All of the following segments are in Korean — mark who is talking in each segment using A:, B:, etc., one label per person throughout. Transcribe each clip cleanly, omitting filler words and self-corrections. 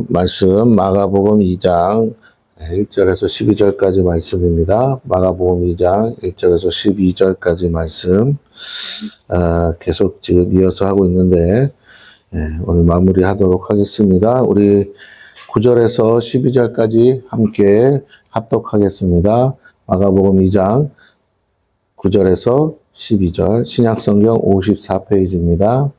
A: 말씀 마가복음 2장 1절에서 12절까지 말씀입니다. 마가복음 2장 1절에서 12절까지 말씀 계속 지금 이어서 하고 있는데 오늘 마무리하도록 하겠습니다. 우리 9절에서 12절까지 함께 합독하겠습니다. 마가복음 2장 9절에서 12절 신약성경 54페이지입니다.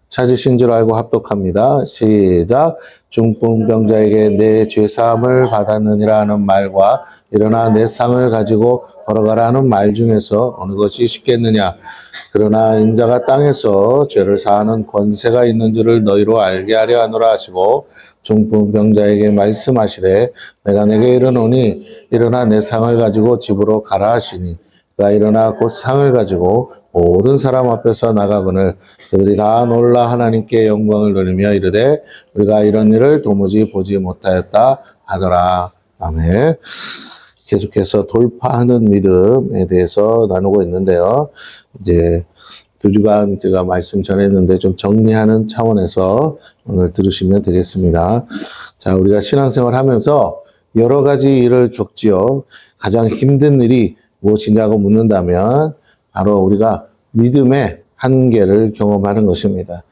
A: 찾으신 줄 알고 합독합니다. 시작. 중풍병자에게 내 죄사함을 받았느니라 하는 말과 일어나 내 상을 가지고 걸어가라 하는 말 중에서 어느 것이 쉽겠느냐. 그러나 인자가 땅에서 죄를 사하는 권세가 있는 줄을 너희로 알게 하려 하노라 하시고 중풍병자에게 말씀하시되 내가 내게 이르노니 일어나 내 상을 가지고 집으로 가라 하시니 그가 일어나 곧 상을 가지고 모든 사람 앞에서 나가거늘 그들이 다 놀라 하나님께 영광을 돌리며 이르되 우리가 이런 일을 도무지 보지 못하였다 하더라. 아멘. 계속해서 돌파하는 믿음에 대해서 나누고 있는데요. 이제 2주간 제가 말씀 전했는데 좀 정리하는 차원에서 오늘 들으시면 되겠습니다. 자, 우리가 신앙생활 하면서 여러 가지 일을 겪지요. 가장 힘든 일이 무엇이냐고 묻는다면 바로 우리가 믿음의 한계를 경험하는 것입니다.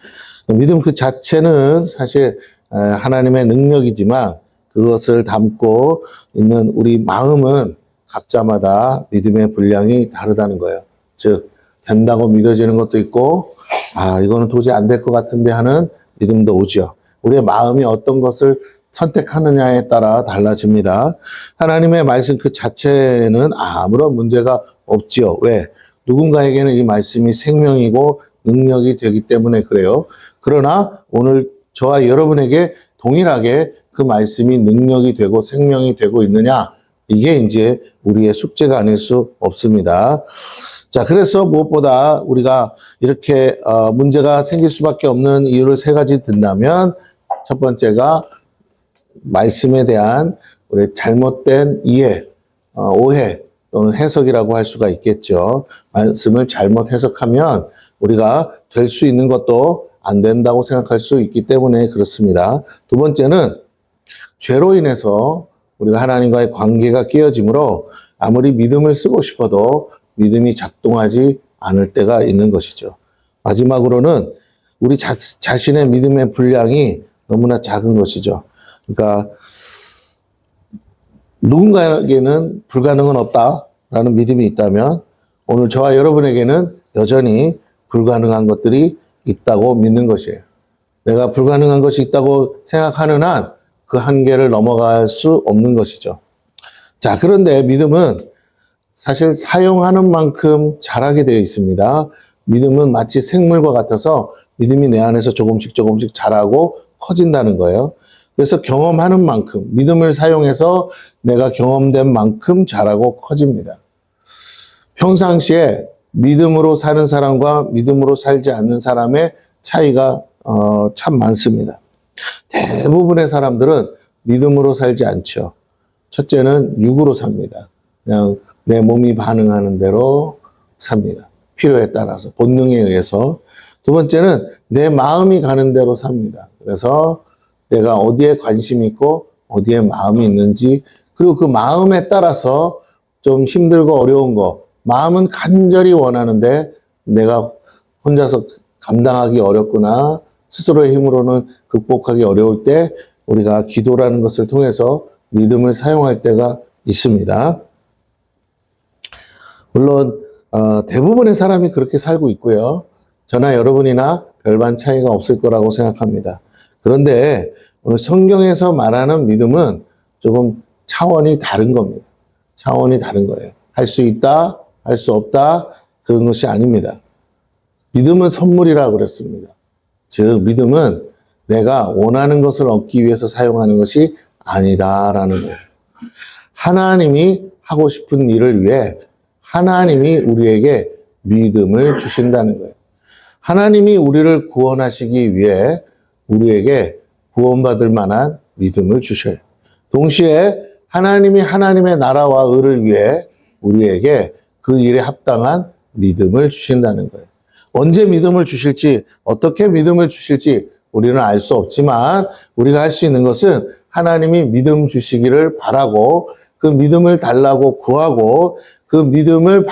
A: 믿음 그 자체는 사실 하나님의 능력이지만 그것을 담고 있는 우리 마음은 각자마다 믿음의 분량이 다르다는 거예요. 즉 된다고 믿어지는 것도 있고 이거는 도저히 안 될 것 같은데 하는 믿음도 오죠. 우리의 마음이 어떤 것을 선택하느냐에 따라 달라집니다. 하나님의 말씀 그 자체는 아무런 문제가 없지요. 왜? 누군가에게는 이 말씀이 생명이고 능력이 되기 때문에 그래요. 그러나 오늘 저와 여러분에게 동일하게 그 말씀이 능력이 되고 생명이 되고 있느냐? 이게 이제 우리의 숙제가 아닐 수 없습니다. 자, 그래서 무엇보다 우리가 이렇게 문제가 생길 수밖에 없는 이유를 3가지 든다면 첫 번째가 말씀에 대한 우리 잘못된 이해, 오해 또는 해석이라고 할 수가 있겠죠. 말씀을 잘못 해석하면 우리가 될 수 있는 것도 안 된다고 생각할 수 있기 때문에 그렇습니다. 두 번째는 죄로 인해서 우리가 하나님과의 관계가 깨어지므로 아무리 믿음을 쓰고 싶어도 믿음이 작동하지 않을 때가 있는 것이죠. 마지막으로는 우리 자신의 믿음의 분량이 너무나 작은 것이죠. 그러니까 누군가에게는 불가능은 없다라는 믿음이 있다면 오늘 저와 여러분에게는 여전히 불가능한 것들이 있다고 믿는 것이에요. 내가 불가능한 것이 있다고 생각하는 한 그 한계를 넘어갈 수 없는 것이죠. 자, 그런데 믿음은 사실 사용하는 만큼 자라게 되어 있습니다. 믿음은 마치 생물과 같아서 믿음이 내 안에서 조금씩 자라고 커진다는 거예요. 그래서 경험하는 만큼, 믿음을 사용해서 내가 경험된 만큼 자라고 커집니다. 평상시에 믿음으로 사는 사람과 믿음으로 살지 않는 사람의 차이가 참 많습니다. 대부분의 사람들은 믿음으로 살지 않죠. 첫째는 육으로 삽니다. 그냥 내 몸이 반응하는 대로 삽니다. 필요에 따라서, 본능에 의해서. 두 번째는 내 마음이 가는 대로 삽니다. 그래서 내가 어디에 관심이 있고 어디에 마음이 있는지, 그리고 그 마음에 따라서 좀 힘들고 어려운 거, 마음은 간절히 원하는데 내가 혼자서 감당하기 어렵구나, 스스로의 힘으로는 극복하기 어려울 때 우리가 기도라는 것을 통해서 믿음을 사용할 때가 있습니다. 물론 대부분의 사람이 그렇게 살고 있고요. 저나 여러분이나 별반 차이가 없을 거라고 생각합니다. 그런데 오늘 성경에서 말하는 믿음은 조금 차원이 다른 겁니다. 차원이 다른 거예요. 할 수 있다, 할 수 없다, 그런 것이 아닙니다. 믿음은 선물이라고 그랬습니다. 즉 믿음은 내가 원하는 것을 얻기 위해서 사용하는 것이 아니다라는 거예요. 하나님이 하고 싶은 일을 위해 하나님이 우리에게 믿음을 주신다는 거예요. 하나님이 우리를 구원하시기 위해 우리에게 구원받을 만한 믿음을 주셔요. 동시에 하나님이 하나님의 나라와 의를 위해 우리에게 그 일에 합당한 믿음을 주신다는 거예요. 언제 믿음을 주실지, 어떻게 믿음을 주실지 우리는 알 수 없지만 우리가 할 수 있는 것은 하나님이 믿음 주시기를 바라고 그 믿음을 달라고 구하고 그 믿음을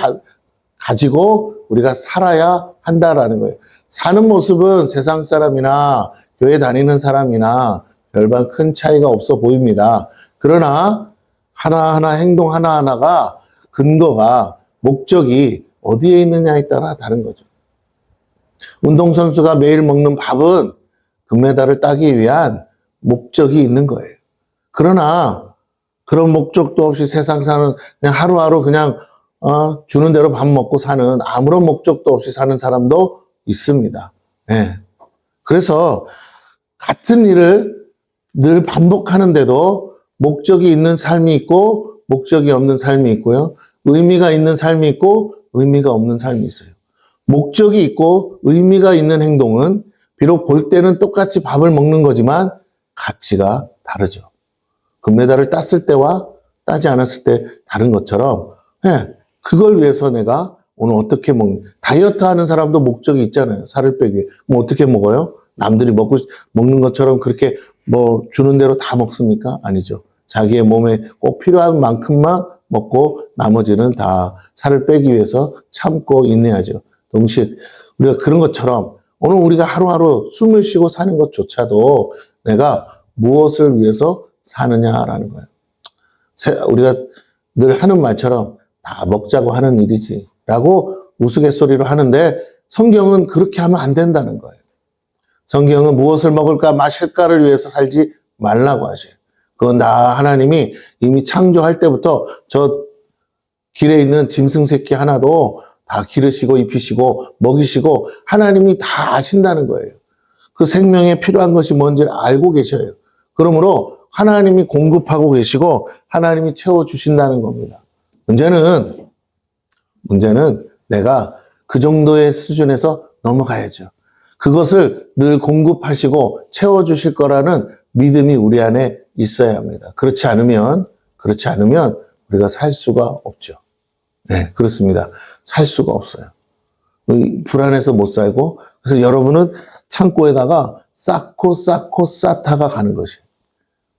A: 가지고 우리가 살아야 한다라는 거예요. 사는 모습은 세상 사람이나 교회 다니는 사람이나 별반 큰 차이가 없어 보입니다. 그러나 하나하나 행동 하나하나가 근거가 목적이 어디에 있느냐에 따라 다른 거죠. 운동선수가 매일 먹는 밥은 금메달을 따기 위한 목적이 있는 거예요. 그러나 그런 목적도 없이 세상 사는 그냥 하루하루 그냥 주는 대로 밥 먹고 사는 아무런 목적도 없이 사는 사람도 있습니다. 네. 그래서 같은 일을 늘 반복하는데도 목적이 있는 삶이 있고 목적이 없는 삶이 있고요. 의미가 있는 삶이 있고 의미가 없는 삶이 있어요. 목적이 있고 의미가 있는 행동은 비록 볼 때는 똑같이 밥을 먹는 거지만 가치가 다르죠. 금메달을 땄을 때와 따지 않았을 때 다른 것처럼 그걸 위해서 내가 오늘 어떻게 다이어트 하는 사람도 목적이 있잖아요. 살을 빼기. 그럼 어떻게 먹어요? 남들이 먹는 것처럼 그렇게 주는 대로 다 먹습니까? 아니죠. 자기의 몸에 꼭 필요한 만큼만 먹고 나머지는 다 살을 빼기 위해서 참고 인내하죠. 동시에 우리가 그런 것처럼 오늘 우리가 하루하루 숨을 쉬고 사는 것조차도 내가 무엇을 위해서 사느냐라는 거예요. 우리가 늘 하는 말처럼 다 먹자고 하는 일이지 라고 우스갯소리로 하는데 성경은 그렇게 하면 안 된다는 거예요. 성경은 무엇을 먹을까 마실까를 위해서 살지 말라고 하셔요. 그건 하나님이 이미 창조할 때부터 저 길에 있는 짐승 새끼 하나도 다 기르시고 입히시고 먹이시고 하나님이 다 아신다는 거예요. 그 생명에 필요한 것이 뭔지를 알고 계셔요. 그러므로 하나님이 공급하고 계시고 하나님이 채워주신다는 겁니다. 문제는 내가 그 정도의 수준에서 넘어가야죠. 그것을 늘 공급하시고 채워주실 거라는 믿음이 우리 안에 있어야 합니다. 그렇지 않으면 우리가 살 수가 없죠. 네, 그렇습니다. 살 수가 없어요. 불안해서 못 살고, 그래서 여러분은 창고에다가 쌓고 쌓다가 가는 것이에요.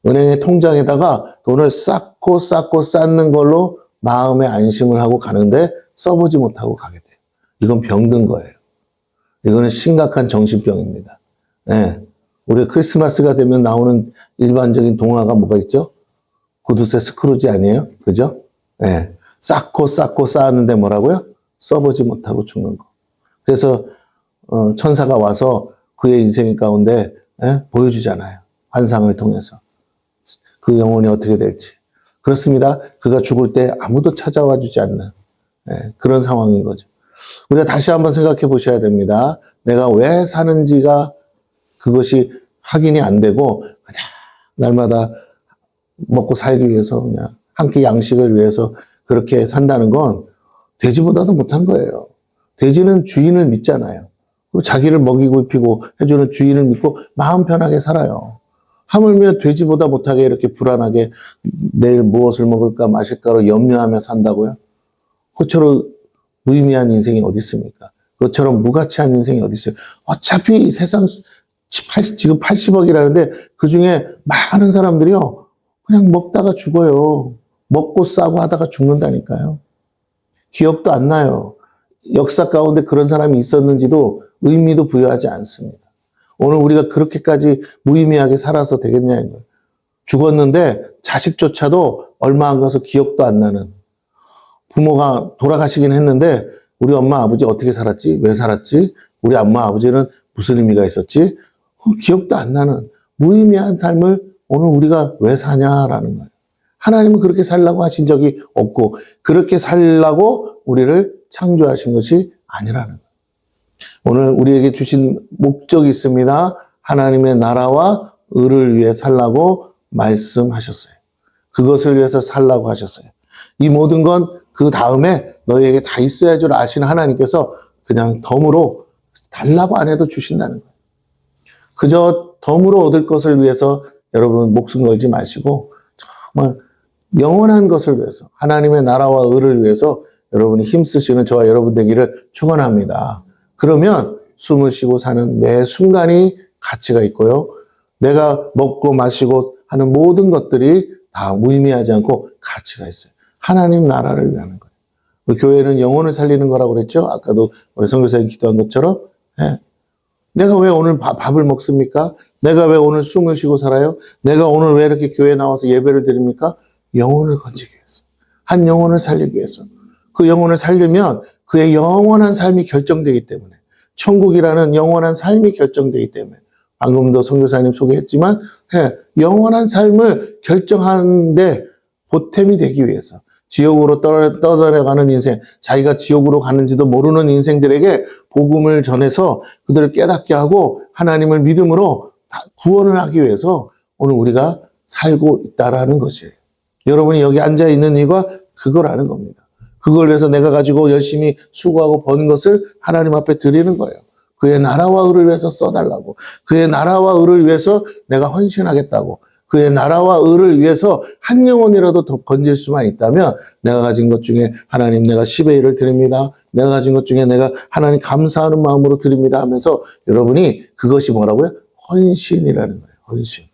A: 은행의 통장에다가 돈을 쌓고 쌓는 걸로 마음의 안심을 하고 가는데 써보지 못하고 가게 돼요. 이건 병든 거예요. 이거는 심각한 정신병입니다. 네. 우리 크리스마스가 되면 나오는 일반적인 동화가 뭐가 있죠? 구두쇠 스크루지 아니에요? 그죠? 네. 쌓고 쌓았는데 뭐라고요? 써보지 못하고 죽는 거. 그래서 천사가 와서 그의 인생 가운데 보여주잖아요. 환상을 통해서. 그 영혼이 어떻게 될지. 그렇습니다. 그가 죽을 때 아무도 찾아와 주지 않는 그런 상황인 거죠. 우리가 다시 한번 생각해 보셔야 됩니다. 내가 왜 사는지가 그것이 확인이 안 되고 그냥 날마다 먹고 살기 위해서 그냥 한 끼 양식을 위해서 그렇게 산다는 건 돼지보다도 못한 거예요. 돼지는 주인을 믿잖아요. 그리고 자기를 먹이고 입히고 해주는 주인을 믿고 마음 편하게 살아요. 하물며 돼지보다 못하게 이렇게 불안하게 내일 무엇을 먹을까 마실까로 염려하며 산다고요? 그처럼 무의미한 인생이 어디 있습니까? 그것처럼 무가치한 인생이 어디 있어요? 어차피 세상 지금 80억이라는데 그중에 많은 사람들이요. 그냥 먹다가 죽어요. 먹고 싸고 하다가 죽는다니까요. 기억도 안 나요. 역사 가운데 그런 사람이 있었는지도 의미도 부여하지 않습니다. 오늘 우리가 그렇게까지 무의미하게 살아서 되겠냐는 거예요. 죽었는데 자식조차도 얼마 안 가서 기억도 안 나는 부모가 돌아가시긴 했는데 우리 엄마 아버지 어떻게 살았지? 왜 살았지? 우리 엄마 아버지는 무슨 의미가 있었지? 기억도 안 나는 무의미한 삶을 오늘 우리가 왜 사냐라는 거예요. 하나님은 그렇게 살라고 하신 적이 없고 그렇게 살라고 우리를 창조하신 것이 아니라는 거예요. 오늘 우리에게 주신 목적이 있습니다. 하나님의 나라와 의를 위해 살라고 말씀하셨어요. 그것을 위해서 살라고 하셨어요. 이 모든 건 그 다음에 너희에게 다 있어야 줄 아시는 하나님께서 그냥 덤으로 달라고 안 해도 주신다는 거예요. 그저 덤으로 얻을 것을 위해서 여러분 목숨 걸지 마시고 정말 영원한 것을 위해서 하나님의 나라와 의를 위해서 여러분이 힘쓰시는 저와 여러분 되기를 축원합니다. 그러면 숨을 쉬고 사는 매 순간이 가치가 있고요. 내가 먹고 마시고 하는 모든 것들이 다 무의미하지 않고 가치가 있어요. 하나님 나라를 위하는 거예요. 교회는 영혼을 살리는 거라고 그랬죠. 아까도 우리 선교사님 기도한 것처럼. 예. 내가 왜 오늘 밥을 먹습니까? 내가 왜 오늘 숨을 쉬고 살아요? 내가 오늘 왜 이렇게 교회에 나와서 예배를 드립니까? 영혼을 건지기 위해서. 한 영혼을 살리기 위해서. 그 영혼을 살리면 그의 영원한 삶이 결정되기 때문에. 천국이라는 영원한 삶이 결정되기 때문에. 방금도 선교사님 소개했지만 영원한 삶을 결정하는데 보탬이 되기 위해서. 지옥으로 떠내려가는 인생, 자기가 지옥으로 가는지도 모르는 인생들에게 복음을 전해서 그들을 깨닫게 하고 하나님을 믿음으로 구원을 하기 위해서 오늘 우리가 살고 있다라는 것이에요. 여러분이 여기 앉아 있는 이유가 그거라는 겁니다. 그걸 위해서 내가 가지고 열심히 수고하고 버는 것을 하나님 앞에 드리는 거예요. 그의 나라와 의를 위해서 써달라고. 그의 나라와 의를 위해서 내가 헌신하겠다고. 그의 나라와 의를 위해서 한 영혼이라도 더 건질 수만 있다면 내가 가진 것 중에 하나님 내가 10의 1을 드립니다. 내가 가진 것 중에 내가 하나님 감사하는 마음으로 드립니다 하면서 여러분이 그것이 뭐라고요? 헌신이라는 거예요. 헌신.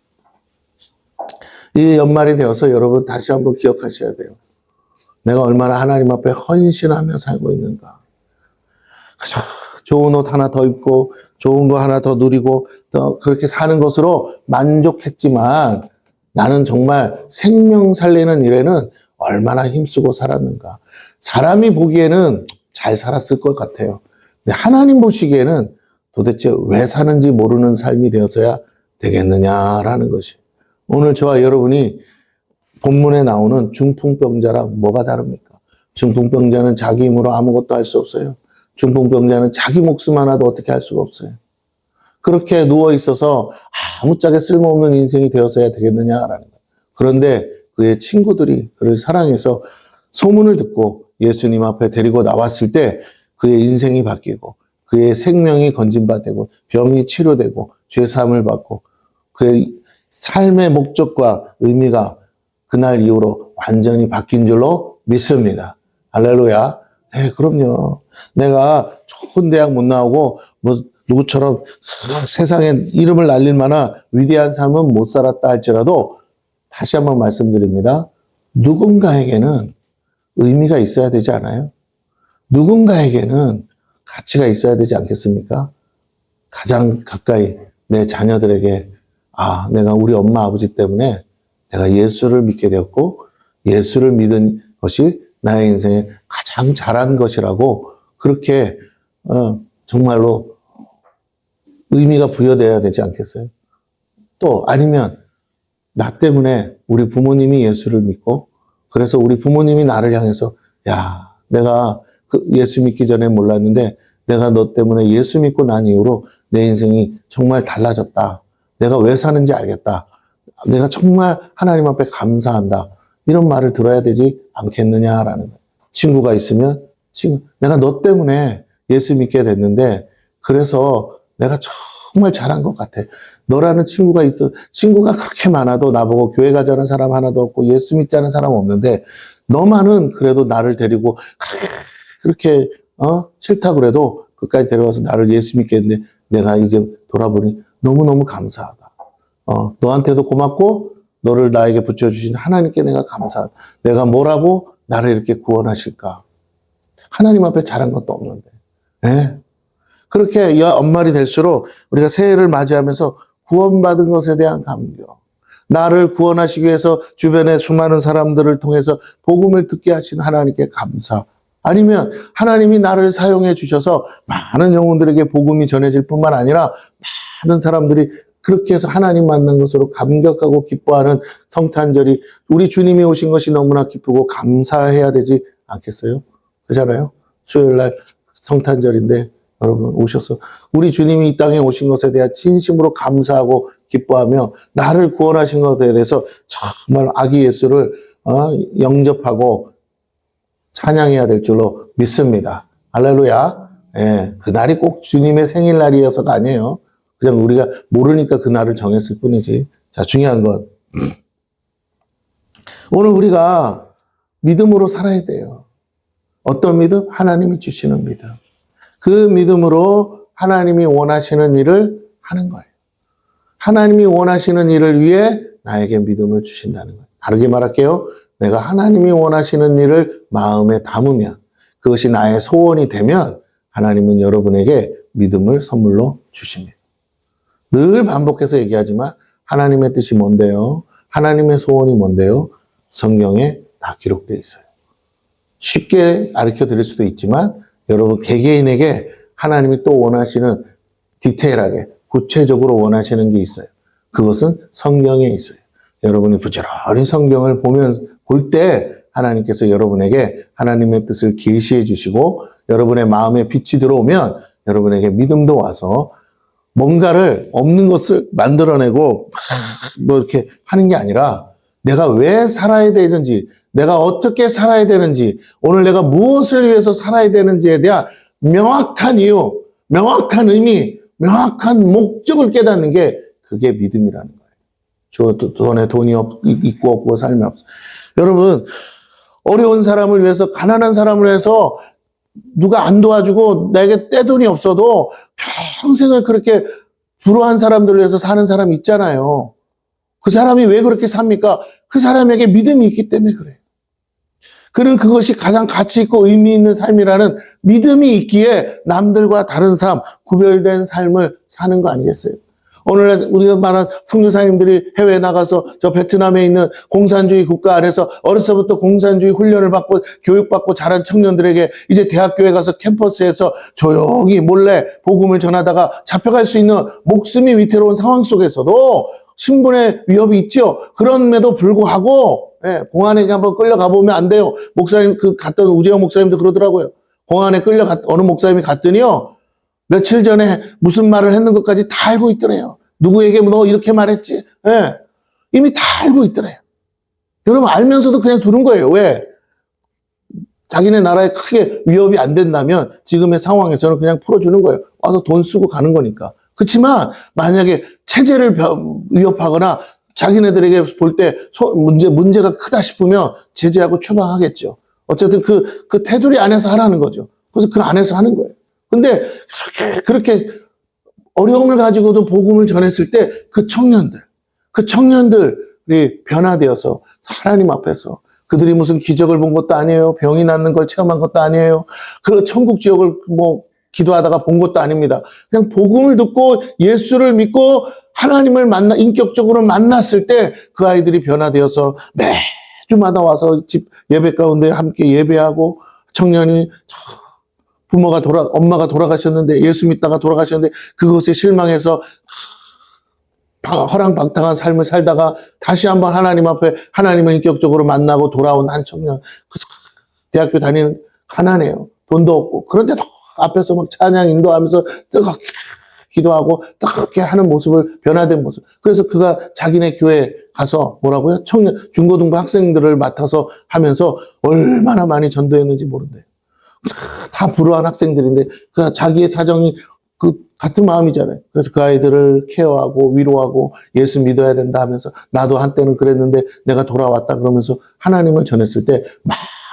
A: 이 연말이 되어서 여러분 다시 한번 기억하셔야 돼요. 내가 얼마나 하나님 앞에 헌신하며 살고 있는가. 그저 좋은 옷 하나 더 입고 좋은 거 하나 더 누리고 더 그렇게 사는 것으로 만족했지만 나는 정말 생명 살리는 일에는 얼마나 힘쓰고 살았는가. 사람이 보기에는 잘 살았을 것 같아요. 근데 하나님 보시기에는 도대체 왜 사는지 모르는 삶이 되어서야 되겠느냐라는 것이. 오늘 저와 여러분이 본문에 나오는 중풍병자랑 뭐가 다릅니까? 중풍병자는 자기 힘으로 아무것도 할 수 없어요. 중풍병자는 자기 목숨 하나도 어떻게 할 수가 없어요. 그렇게 누워있어서 아무짝에 쓸모없는 인생이 되어서야 되겠느냐라는 거예요. 그런데 그의 친구들이 그를 사랑해서 소문을 듣고 예수님 앞에 데리고 나왔을 때 그의 인생이 바뀌고 그의 생명이 건진바되고 병이 치료되고 죄사함을 받고 그의 삶의 목적과 의미가 그날 이후로 완전히 바뀐 줄로 믿습니다. 할렐루야. 네, 그럼요. 내가 좋은 대학 못 나오고 뭐 누구처럼 세상에 이름을 날릴 만한 위대한 삶은 못 살았다 할지라도 다시 한번 말씀드립니다. 누군가에게는 의미가 있어야 되지 않아요? 누군가에게는 가치가 있어야 되지 않겠습니까? 가장 가까이 내 자녀들에게 내가 우리 엄마 아버지 때문에 내가 예수를 믿게 되었고 예수를 믿은 것이 나의 인생에 가장 잘한 것이라고 그렇게 정말로 의미가 부여되어야 되지 않겠어요? 또 아니면 나 때문에 우리 부모님이 예수를 믿고 그래서 우리 부모님이 나를 향해서 야 내가 예수 믿기 전에 몰랐는데 내가 너 때문에 예수 믿고 난 이후로 내 인생이 정말 달라졌다. 내가 왜 사는지 알겠다. 내가 정말 하나님 앞에 감사한다. 이런 말을 들어야 되지 않겠느냐라는 거예요. 친구가 있으면 내가 너 때문에 예수 믿게 됐는데 그래서 내가 정말 잘한 것 같아. 너라는 친구가 있어. 친구가 그렇게 많아도 나보고 교회 가자는 사람 하나도 없고 예수 믿자는 사람 없는데 너만은 그래도 나를 데리고 그렇게 싫다 그래도 끝까지 데려와서 나를 예수 믿게 했는데 내가 이제 돌아보니 너무너무 감사하다. 너한테도 고맙고 너를 나에게 붙여주신 하나님께 내가 감사하다. 내가 뭐라고 나를 이렇게 구원하실까. 하나님 앞에 잘한 것도 없는데. 네? 그렇게 연말이 될수록 우리가 새해를 맞이하면서 구원받은 것에 대한 감격. 나를 구원하시기 위해서 주변의 수많은 사람들을 통해서 복음을 듣게 하신 하나님께 감사. 아니면 하나님이 나를 사용해 주셔서 많은 영혼들에게 복음이 전해질 뿐만 아니라 많은 사람들이 그렇게 해서 하나님 만난 것으로 감격하고 기뻐하는 성탄절이 우리 주님이 오신 것이 너무나 기쁘고 감사해야 되지 않겠어요? 그렇잖아요? 수요일 날 성탄절인데 여러분 오셔서 우리 주님이 이 땅에 오신 것에 대한 진심으로 감사하고 기뻐하며 나를 구원하신 것에 대해서 정말 아기 예수를 영접하고 찬양해야 될 줄로 믿습니다. 할렐루야. 예, 그날이 꼭 주님의 생일날이어서가 아니에요. 그냥 우리가 모르니까 그날을 정했을 뿐이지. 자, 중요한 건 오늘 우리가 믿음으로 살아야 돼요. 어떤 믿음? 하나님이 주시는 믿음. 그 믿음으로 하나님이 원하시는 일을 하는 거예요. 하나님이 원하시는 일을 위해 나에게 믿음을 주신다는 거예요. 다르게 말할게요. 내가 하나님이 원하시는 일을 마음에 담으면, 그것이 나의 소원이 되면 하나님은 여러분에게 믿음을 선물로 주십니다. 늘 반복해서 얘기하지만 하나님의 뜻이 뭔데요? 하나님의 소원이 뭔데요? 성경에 다 기록되어 있어요. 쉽게 가르쳐 드릴 수도 있지만 여러분 개개인에게 하나님이 또 원하시는 디테일하게 구체적으로 원하시는 게 있어요. 그것은 성경에 있어요. 여러분이 부지런히 성경을 볼 때 하나님께서 여러분에게 하나님의 뜻을 계시해 주시고 여러분의 마음에 빛이 들어오면 여러분에게 믿음도 와서 뭔가를 없는 것을 만들어내고 뭐 이렇게 하는 게 아니라 내가 왜 살아야 되는지, 내가 어떻게 살아야 되는지, 오늘 내가 무엇을 위해서 살아야 되는지에 대한 명확한 이유, 명확한 의미, 명확한 목적을 깨닫는 게 그게 믿음이라는 거예요. 주어돈에 돈이 있고 없고 삶이 없어. 여러분, 어려운 사람을 위해서, 가난한 사람을 위해서 누가 안 도와주고 내게 떼돈이 없어도 평생을 그렇게 불우한 사람들을 위해서 사는 사람이 있잖아요. 그 사람이 왜 그렇게 삽니까? 그 사람에게 믿음이 있기 때문에 그래요. 그는 그것이 가장 가치 있고 의미 있는 삶이라는 믿음이 있기에 남들과 다른 삶, 구별된 삶을 사는 거 아니겠어요? 오늘 우리가 말한 선교사님들이 해외에 나가서 저 베트남에 있는 공산주의 국가 안에서 어려서부터 공산주의 훈련을 받고 교육받고 자란 청년들에게 이제 대학교에 가서 캠퍼스에서 조용히 몰래 복음을 전하다가 잡혀갈 수 있는 목숨이 위태로운 상황 속에서도 신분의 위협이 있죠. 그럼에도 불구하고 공안에 한번 끌려가 보면 안 돼요. 목사님 갔던 우재영 목사님도 그러더라고요. 공안에 어느 목사님이 갔더니요. 며칠 전에 무슨 말을 했는 것까지 다 알고 있더래요. 누구에게 너 이렇게 말했지? 이미 다 알고 있더래요. 여러분 알면서도 그냥 두는 거예요. 왜? 자기네 나라에 크게 위협이 안 된다면 지금의 상황에서는 그냥 풀어주는 거예요. 와서 돈 쓰고 가는 거니까. 그렇지만 만약에 체제를 위협하거나 자기네들에게 볼 때 문제가 크다 싶으면 제재하고 추방하겠죠. 어쨌든 그 테두리 안에서 하라는 거죠. 그래서 그 안에서 하는 거예요. 근데 그렇게 어려움을 가지고도 복음을 전했을 때 그 청년들이 변화되어서 하나님 앞에서 그들이 무슨 기적을 본 것도 아니에요. 병이 낫는 걸 체험한 것도 아니에요. 그 천국 지역을 기도하다가 본 것도 아닙니다. 그냥 복음을 듣고 예수를 믿고 하나님을 인격적으로 만났을 때 그 아이들이 변화되어서 매주마다 와서 집 예배 가운데 함께 예배하고 청년이 엄마가 돌아가셨는데 예수 믿다가 돌아가셨는데 그것에 실망해서 허랑방탕한 삶을 살다가 다시 한번 하나님 앞에 하나님을 인격적으로 만나고 돌아온 한 청년. 대학교 다니는 가난해요. 돈도 없고. 그런데도 앞에서 막 찬양 인도하면서 뜨겁게 기도하고 뜨겁게 하는 모습을 변화된 모습. 그래서 그가 자기네 교회에 가서 뭐라고요? 중고등부 학생들을 맡아서 하면서 얼마나 많이 전도했는지 모른대요. 다 불우한 학생들인데 그 자기의 사정이 같은 마음이잖아요. 그래서 그 아이들을 케어하고 위로하고 예수 믿어야 된다 하면서 나도 한때는 그랬는데 내가 돌아왔다 그러면서 하나님을 전했을 때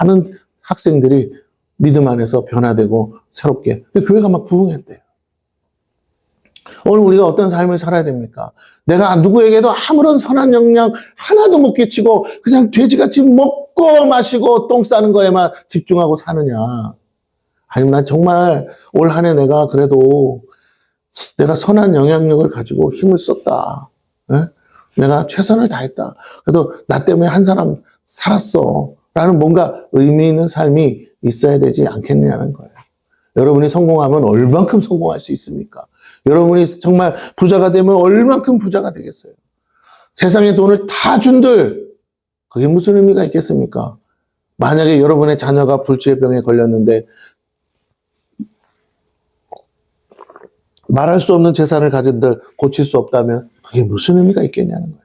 A: 많은 학생들이 믿음 안에서 변화되고 새롭게 교회가 막 부흥했대요. 오늘 우리가 어떤 삶을 살아야 됩니까? 내가 누구에게도 아무런 선한 영향 하나도 못 끼치고 그냥 돼지같이 먹고 마시고 똥 싸는 거에만 집중하고 사느냐. 아니면 난 정말 올 한 해 내가 그래도 내가 선한 영향력을 가지고 힘을 썼다. 내가 최선을 다했다. 그래도 나 때문에 한 사람 살았어. 라는 뭔가 의미 있는 삶이 있어야 되지 않겠냐는 거예요. 여러분이 성공하면 얼만큼 성공할 수 있습니까? 여러분이 정말 부자가 되면 얼만큼 부자가 되겠어요? 세상의 돈을 다 준들 그게 무슨 의미가 있겠습니까? 만약에 여러분의 자녀가 불치병에 걸렸는데 말할 수 없는 재산을 가진들 고칠 수 없다면 그게 무슨 의미가 있겠냐는 거예요.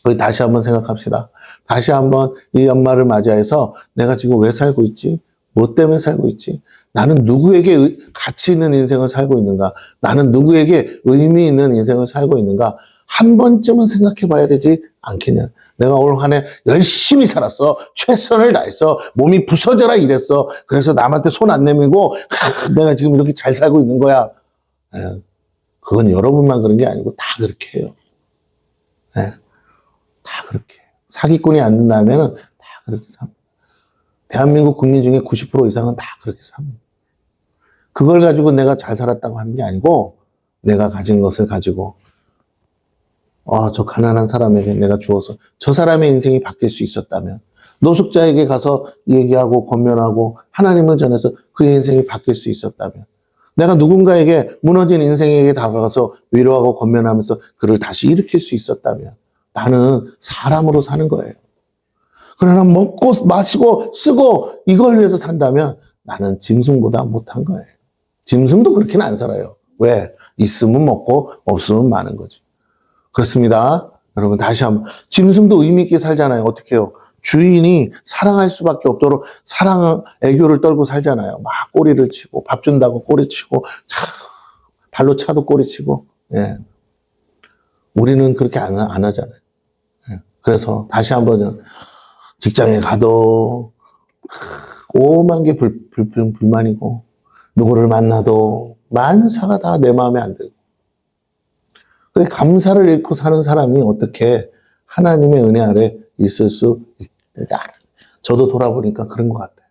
A: 우리 다시 한번 생각합시다. 다시 한번 이 연말을 맞이해서 내가 지금 왜 살고 있지? 뭐 때문에 살고 있지? 나는 누구에게 가치 있는 인생을 살고 있는가? 나는 누구에게 의미 있는 인생을 살고 있는가? 한 번쯤은 생각해 봐야 되지 않겠냐? 내가 올 한 해 열심히 살았어. 최선을 다했어. 몸이 부서져라 이랬어. 그래서 남한테 손 안 내밀고 내가 지금 이렇게 잘 살고 있는 거야. 그건 여러분만 그런 게 아니고 다 그렇게 해요. 네. 다 그렇게 해요. 사기꾼이 안 된다면은 다 그렇게 삽니다. 대한민국 국민 중에 90% 이상은 다 그렇게 삽니다. 그걸 가지고 내가 잘 살았다고 하는 게 아니고 내가 가진 것을 가지고 저 가난한 사람에게 내가 주어서 저 사람의 인생이 바뀔 수 있었다면 노숙자에게 가서 얘기하고 권면하고 하나님을 전해서 그의 인생이 바뀔 수 있었다면 내가 누군가에게 무너진 인생에게 다가가서 위로하고 권면하면서 그를 다시 일으킬 수 있었다면 나는 사람으로 사는 거예요. 그러나 먹고 마시고 쓰고 이걸 위해서 산다면 나는 짐승보다 못한 거예요. 짐승도 그렇게는 안 살아요. 왜? 있으면 먹고 없으면 마는 거지. 그렇습니다. 여러분 다시 한번 짐승도 의미 있게 살잖아요. 어떻게 해요? 주인이 사랑할 수밖에 없도록 사랑 애교를 떨고 살잖아요. 막 꼬리를 치고 밥 준다고 꼬리 치고 발로 차도 꼬리 치고. 예. 우리는 그렇게 안 하잖아요. 예. 그래서 다시 한번 직장에 가도 오만 개 불만이고 누구를 만나도 만사가 다 내 마음에 안 들고 근데 감사를 잃고 사는 사람이 어떻게 하나님의 은혜 아래 있을 수 있다. 저도 돌아보니까 그런 것 같아요.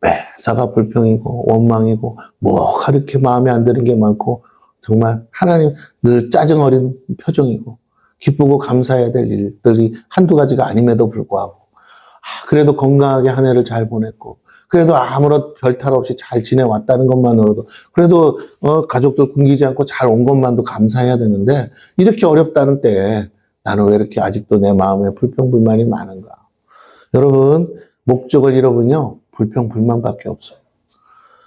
A: 매사가 불평이고 원망이고 뭐가 이렇게 마음에 안 드는 게 많고 정말 하나님 늘 짜증 어린 표정이고 기쁘고 감사해야 될 일들이 한두 가지가 아님에도 불구하고 그래도 건강하게 한 해를 잘 보냈고 그래도 아무런 별탈 없이 잘 지내왔다는 것만으로도 그래도 가족들 굶기지 않고 잘 온 것만도 감사해야 되는데 이렇게 어렵다는 때에 나는 왜 이렇게 아직도 내 마음에 불평불만이 많은가. 여러분 목적을 잃어보면요 불평불만밖에 없어요.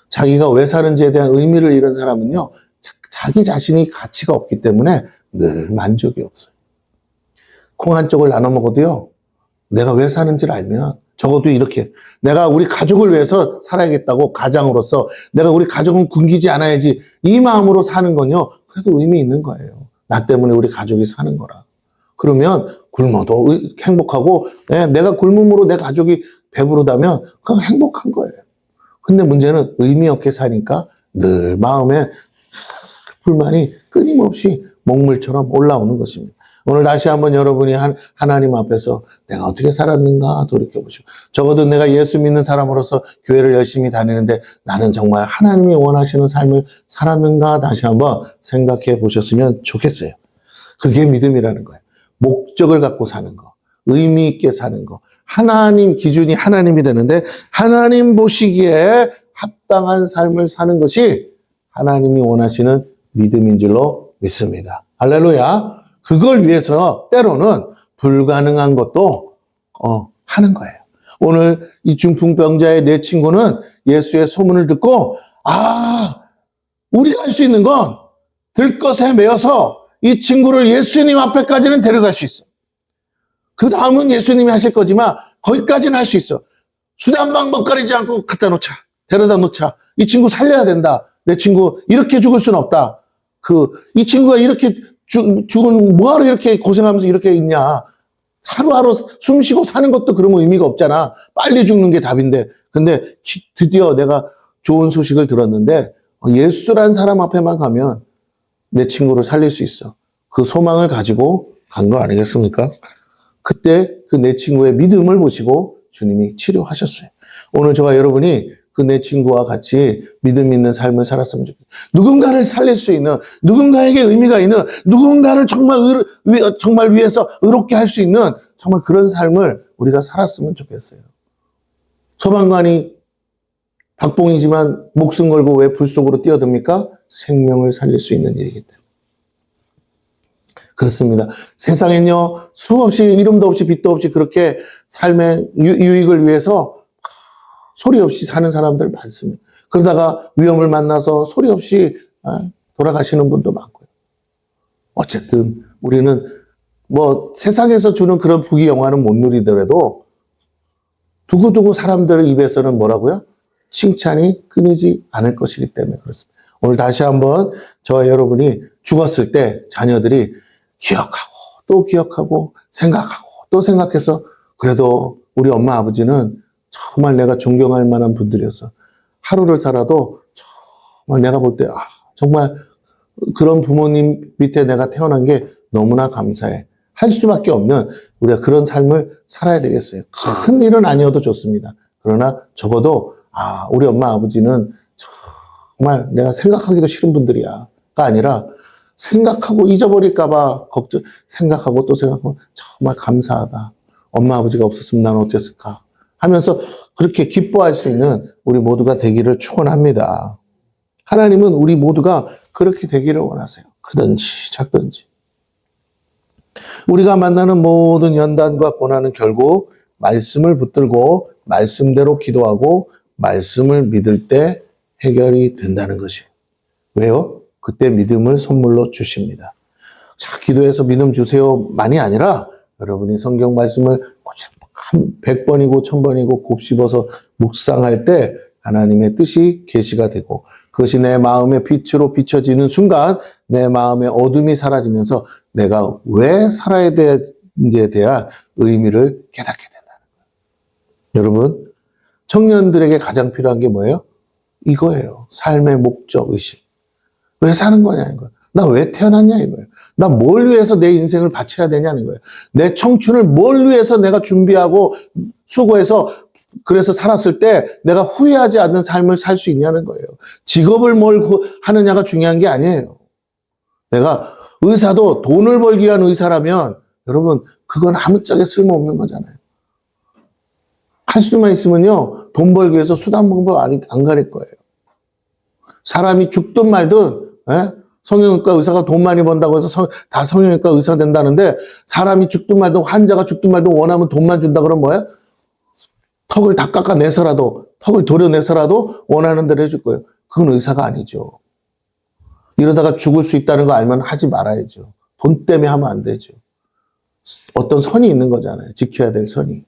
A: 자기가 왜 사는지에 대한 의미를 잃은 사람은요 자기 자신이 가치가 없기 때문에 늘 만족이 없어요. 콩 한 쪽을 나눠 먹어도요 내가 왜 사는지를 알면 적어도 이렇게 내가 우리 가족을 위해서 살아야겠다고 가장으로서 내가 우리 가족은 굶기지 않아야지 이 마음으로 사는 건요 그래도 의미 있는 거예요. 나 때문에 우리 가족이 사는 거라. 그러면 굶어도 행복하고 내가 굶음으로 내 가족이 배부르다면 그건 행복한 거예요. 근데 문제는 의미 없게 사니까 늘 마음에 불만이 끊임없이 먹물처럼 올라오는 것입니다. 오늘 다시 한번 여러분이 하나님 앞에서 내가 어떻게 살았는가 돌이켜보시고 적어도 내가 예수 믿는 사람으로서 교회를 열심히 다니는데 나는 정말 하나님이 원하시는 삶을 살았는가 다시 한번 생각해 보셨으면 좋겠어요. 그게 믿음이라는 거예요. 목적을 갖고 사는 거, 의미 있게 사는 거. 하나님 기준이 하나님이 되는데 하나님 보시기에 합당한 삶을 사는 것이 하나님이 원하시는 믿음인 줄로 믿습니다. 할렐루야. 그걸 위해서 때로는 불가능한 것도 하는 거예요. 오늘 이 중풍병자의 내 친구는 예수의 소문을 듣고 우리가 할 수 있는 건 들것에 매여서 이 친구를 예수님 앞에까지는 데려갈 수 있어. 그 다음은 예수님이 하실 거지만 거기까지는 할 수 있어. 수단 방법 가리지 않고 갖다 놓자. 데려다 놓자. 이 친구 살려야 된다. 내 친구 이렇게 죽을 수는 없다. 이 친구가 이렇게 죽은 뭐하러 이렇게 고생하면서 이렇게 있냐. 하루하루 숨 쉬고 사는 것도 그러면 의미가 없잖아. 빨리 죽는 게 답인데. 근데 드디어 내가 좋은 소식을 들었는데 예수란 사람 앞에만 가면 내 친구를 살릴 수 있어. 그 소망을 가지고 간 거 아니겠습니까? 그때 그 내 친구의 믿음을 보시고 주님이 치료하셨어요. 오늘 저와 여러분이 그 내 친구와 같이 믿음 있는 삶을 살았으면 좋겠어요. 누군가를 살릴 수 있는, 누군가에게 의미가 있는, 누군가를 정말 위해서 의롭게 할 수 있는 정말 그런 삶을 우리가 살았으면 좋겠어요. 소방관이 박봉이지만 목숨 걸고 왜 불 속으로 뛰어듭니까? 생명을 살릴 수 있는 일이기 때문에. 그렇습니다. 세상엔요, 수없이 이름도 없이 빛도 없이 그렇게 삶의 유익을 위해서 소리 없이 사는 사람들 많습니다. 그러다가 위험을 만나서 소리 없이 돌아가시는 분도 많고요. 어쨌든 우리는 세상에서 주는 그런 부귀영화는 못 누리더라도 두고두고 사람들 입에서는 뭐라고요? 칭찬이 끊이지 않을 것이기 때문에 그렇습니다. 오늘 다시 한번 저와 여러분이 죽었을 때 자녀들이 기억하고 또 기억하고 생각하고 또 생각해서 그래도 우리 엄마 아버지는 정말 내가 존경할 만한 분들이어서 하루를 살아도 정말 내가 볼 때 정말 그런 부모님 밑에 내가 태어난 게 너무나 감사해. 할 수밖에 없는 우리가 그런 삶을 살아야 되겠어요. 큰 일은 아니어도 좋습니다. 그러나 적어도 우리 엄마 아버지는 정말 내가 생각하기도 싫은 분들이야가 아니라 생각하고 잊어버릴까봐 걱정, 생각하고 또 생각하고 정말 감사하다. 엄마 아버지가 없었으면 난 어땠을까 하면서 그렇게 기뻐할 수 있는 우리 모두가 되기를 축원합니다. 하나님은 우리 모두가 그렇게 되기를 원하세요. 크든지 작든지. 우리가 만나는 모든 연단과 고난은 결국 말씀을 붙들고 말씀대로 기도하고 말씀을 믿을 때 해결이 된다는 것이에요. 왜요? 그때 믿음을 선물로 주십니다. 자, 기도해서 믿음 주세요 만이 아니라 여러분이 성경 말씀을 100번이고 1000번이고 곱씹어서 묵상할 때 하나님의 뜻이 계시가 되고 그것이 내 마음의 빛으로 비춰지는 순간 내 마음의 어둠이 사라지면서 내가 왜 살아야 되는지에 대한 의미를 깨닫게 된다는 거예요. 여러분, 청년들에게 가장 필요한 게 뭐예요? 이거예요. 삶의 목적 의식. 왜 사는 거냐는 거예요. 나 왜 태어났냐 이거예요. 나 뭘 위해서 내 인생을 바쳐야 되냐는 거예요. 내 청춘을 뭘 위해서 내가 준비하고 수고해서 그래서 살았을 때 내가 후회하지 않는 삶을 살 수 있냐는 거예요. 직업을 뭘 하느냐가 중요한 게 아니에요. 내가 의사도 돈을 벌기 위한 의사라면 여러분 그건 아무짝에 쓸모없는 거잖아요. 할 수만 있으면요 돈 벌기 위해서 수단 방법 안 가릴 거예요. 사람이 죽든 말든 성형외과 의사가 돈 많이 번다고 해서 다 성형외과 의사 된다는데 사람이 죽든 말든 환자가 죽든 말든 원하면 돈만 준다 그러면 뭐야? 턱을 다 깎아내서라도 턱을 도려내서라도 원하는 대로 해줄 거예요. 그건 의사가 아니죠. 이러다가 죽을 수 있다는 거 알면 하지 말아야죠. 돈 때문에 하면 안 되죠. 어떤 선이 있는 거잖아요. 지켜야 될 선이.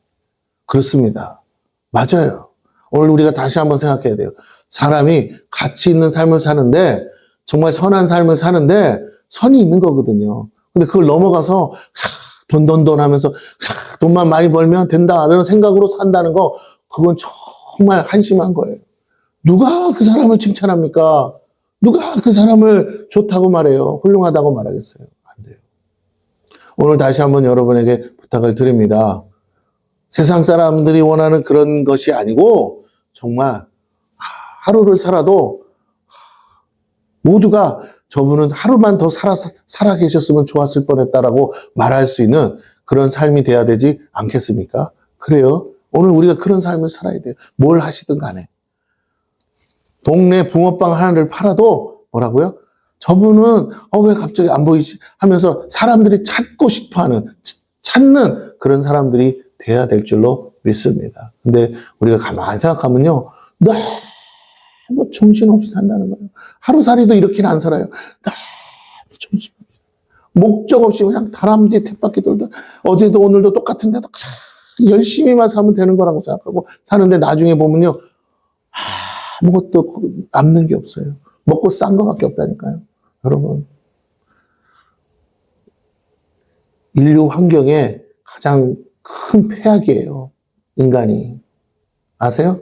A: 그렇습니다. 맞아요. 오늘 우리가 다시 한번 생각해야 돼요. 사람이 가치 있는 삶을 사는데 정말 선한 삶을 사는데 선이 있는 거거든요. 근데 그걸 넘어가서 돈 하면서 돈만 많이 벌면 된다 이런 생각으로 산다는 거 그건 정말 한심한 거예요. 누가 그 사람을 칭찬합니까? 누가 그 사람을 좋다고 말해요? 훌륭하다고 말하겠어요? 안 돼요. 오늘 다시 한번 여러분에게 부탁을 드립니다. 세상 사람들이 원하는 그런 것이 아니고 정말 하루를 살아도 모두가 저분은 하루만 더 살아 계셨으면 좋았을 뻔했다라고 말할 수 있는 그런 삶이 돼야 되지 않겠습니까? 그래요. 오늘 우리가 그런 삶을 살아야 돼요. 뭘 하시든 간에. 동네 붕어빵 하나를 팔아도 뭐라고요? 저분은 왜 갑자기 안 보이지? 하면서 사람들이 찾고 싶어하는 찾는 그런 사람들이 돼야 될 줄로 믿습니다. 근데 우리가 가만히 생각하면요. 너무 정신없이 산다는 거예요. 하루살이도 이렇게는 안 살아요. 너무 정신없이. 목적 없이 그냥 다람쥐 쳇바퀴 돌다 어제도 오늘도 똑같은데도 열심히만 살면 되는 거라고 생각하고 사는데 나중에 보면요. 아무것도 남는 게 없어요. 먹고 싼 거밖에 없다니까요. 여러분. 인류 환경에 가장 큰 폐악이에요. 인간이. 아세요?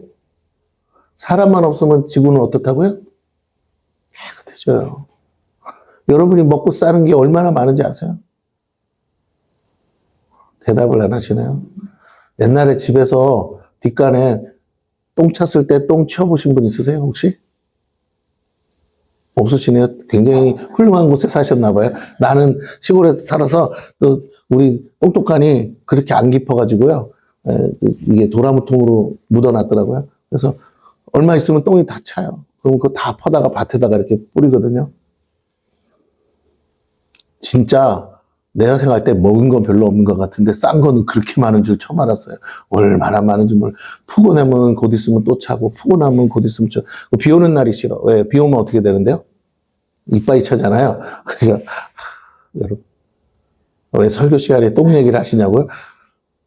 A: 사람만 없으면 지구는 어떻다고요? 깨끗해져요. 여러분이 먹고 싸는 게 얼마나 많은지 아세요? 대답을 안 하시네요. 옛날에 집에서 뒷간에 똥 찼을 때 똥 치워보신 분 있으세요, 혹시? 없으시네요. 굉장히 훌륭한 곳에 사셨나 봐요. 나는 시골에 살아서 또 우리 똥똑간이 그렇게 안 깊어가지고요. 이게 도라무통으로 묻어놨더라고요. 그래서 얼마 있으면 똥이 다 차요. 그럼 그거 다 퍼다가 밭에다가 이렇게 뿌리거든요. 진짜 내가 생각할 때 먹은 건 별로 없는 것 같은데 싼 거는 그렇게 많은 줄 처음 알았어요. 얼마나 많은지 푸고 나면 곧 있으면 또 차고 푸고 나면 곧 있으면 비 오는 날이 싫어. 왜? 비 오면 어떻게 되는데요? 이빠이 차잖아요. 그러니까 여러분 왜 설교 시간에 똥 얘기를 하시냐고요?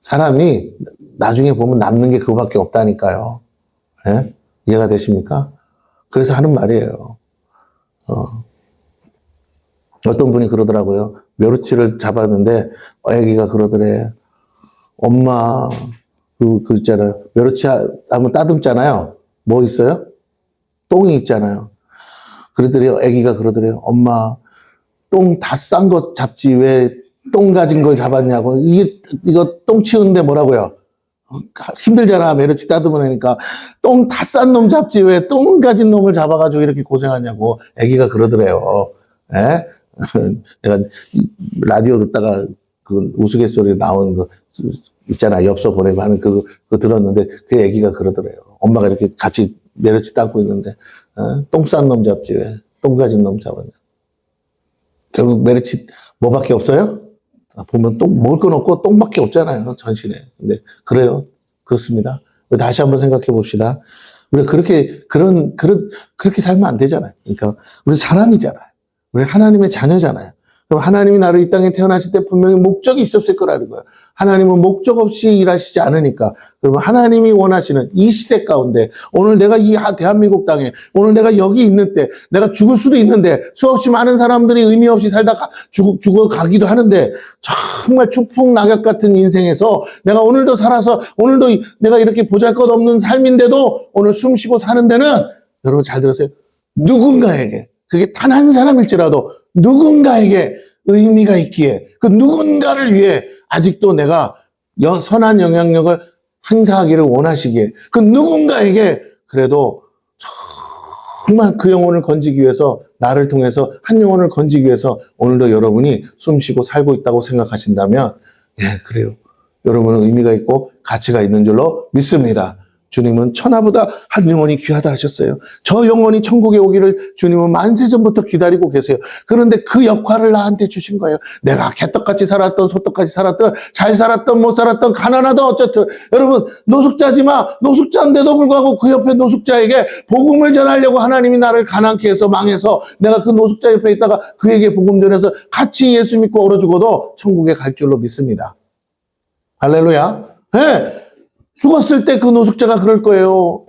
A: 사람이 나중에 보면 남는 게 그거밖에 없다니까요. 네? 이해가 되십니까? 그래서 하는 말이에요. 어떤 분이 그러더라고요. 멸치를 잡았는데 애기가 그러더래. 엄마 그 있잖아요. 멸치 한번 따듬잖아요. 뭐 있어요? 똥이 있잖아요. 그러더래요. 아기가 그러더래요. 엄마, 똥 다 싼 거 잡지 왜 똥 가진 걸 잡았냐고. 이거 똥 치우는데 뭐라고요? 힘들잖아. 메르치 따듬으니까. 똥 다 싼 놈 잡지 왜 똥 가진 놈을 잡아가지고 이렇게 고생하냐고. 아기가 그러더래요. 예? 내가 라디오 듣다가 그 우스갯소리 나온 거 있잖아. 엽서 보내고 하는 그거 들었는데 그 아기가 그러더래요. 엄마가 이렇게 같이 메르치 따고 있는데 똥 싼 놈 잡지 왜 똥 가진 놈 잡았냐. 결국 메르치 뭐밖에 없어요? 보면 먹을 건 없고 똥밖에 없잖아요. 전신에. 근데 그래요. 그렇습니다. 다시 한번 생각해 봅시다. 우리가 그렇게 살면 안 되잖아요. 그러니까 우리 사람이잖아요. 우리 하나님의 자녀잖아요. 그럼 하나님이 나를 이 땅에 태어나실 때 분명히 목적이 있었을 거라는 거예요. 하나님은 목적 없이 일하시지 않으니까. 그러면 하나님이 원하시는 이 시대 가운데 오늘 내가 이 대한민국 땅에 오늘 내가 여기 있는 때 내가 죽을 수도 있는데 수없이 많은 사람들이 의미 없이 살다가 죽어가기도 하는데 정말 추풍낙엽 같은 인생에서 내가 오늘도 살아서 오늘도 내가 이렇게 보잘것없는 삶인데도 오늘 숨쉬고 사는 데는 여러분 잘 들으세요. 누군가에게 그게 단 한 사람일지라도 누군가에게 의미가 있기에 그 누군가를 위해 아직도 내가 선한 영향력을 행사하기를 원하시기에 그 누군가에게 그래도 정말 그 영혼을 건지기 위해서 나를 통해서 한 영혼을 건지기 위해서 오늘도 여러분이 숨쉬고 살고 있다고 생각하신다면 그래요. 여러분은 의미가 있고 가치가 있는 줄로 믿습니다. 주님은 천하보다 한 영혼이 귀하다 하셨어요. 저 영혼이 천국에 오기를 주님은 만세전부터 기다리고 계세요. 그런데 그 역할을 나한테 주신 거예요. 내가 개떡같이 살았던 소떡같이 살았던 잘 살았던 못 살았던 가난하던 어쨌든 여러분 노숙자인데도 불구하고 그 옆에 노숙자에게 복음을 전하려고 하나님이 나를 가난케 해서 망해서 내가 그 노숙자 옆에 있다가 그에게 복음 전해서 같이 예수 믿고 얼어 죽어도 천국에 갈 줄로 믿습니다. 할렐루야. 네. 죽었을 때 그 노숙자가 그럴 거예요.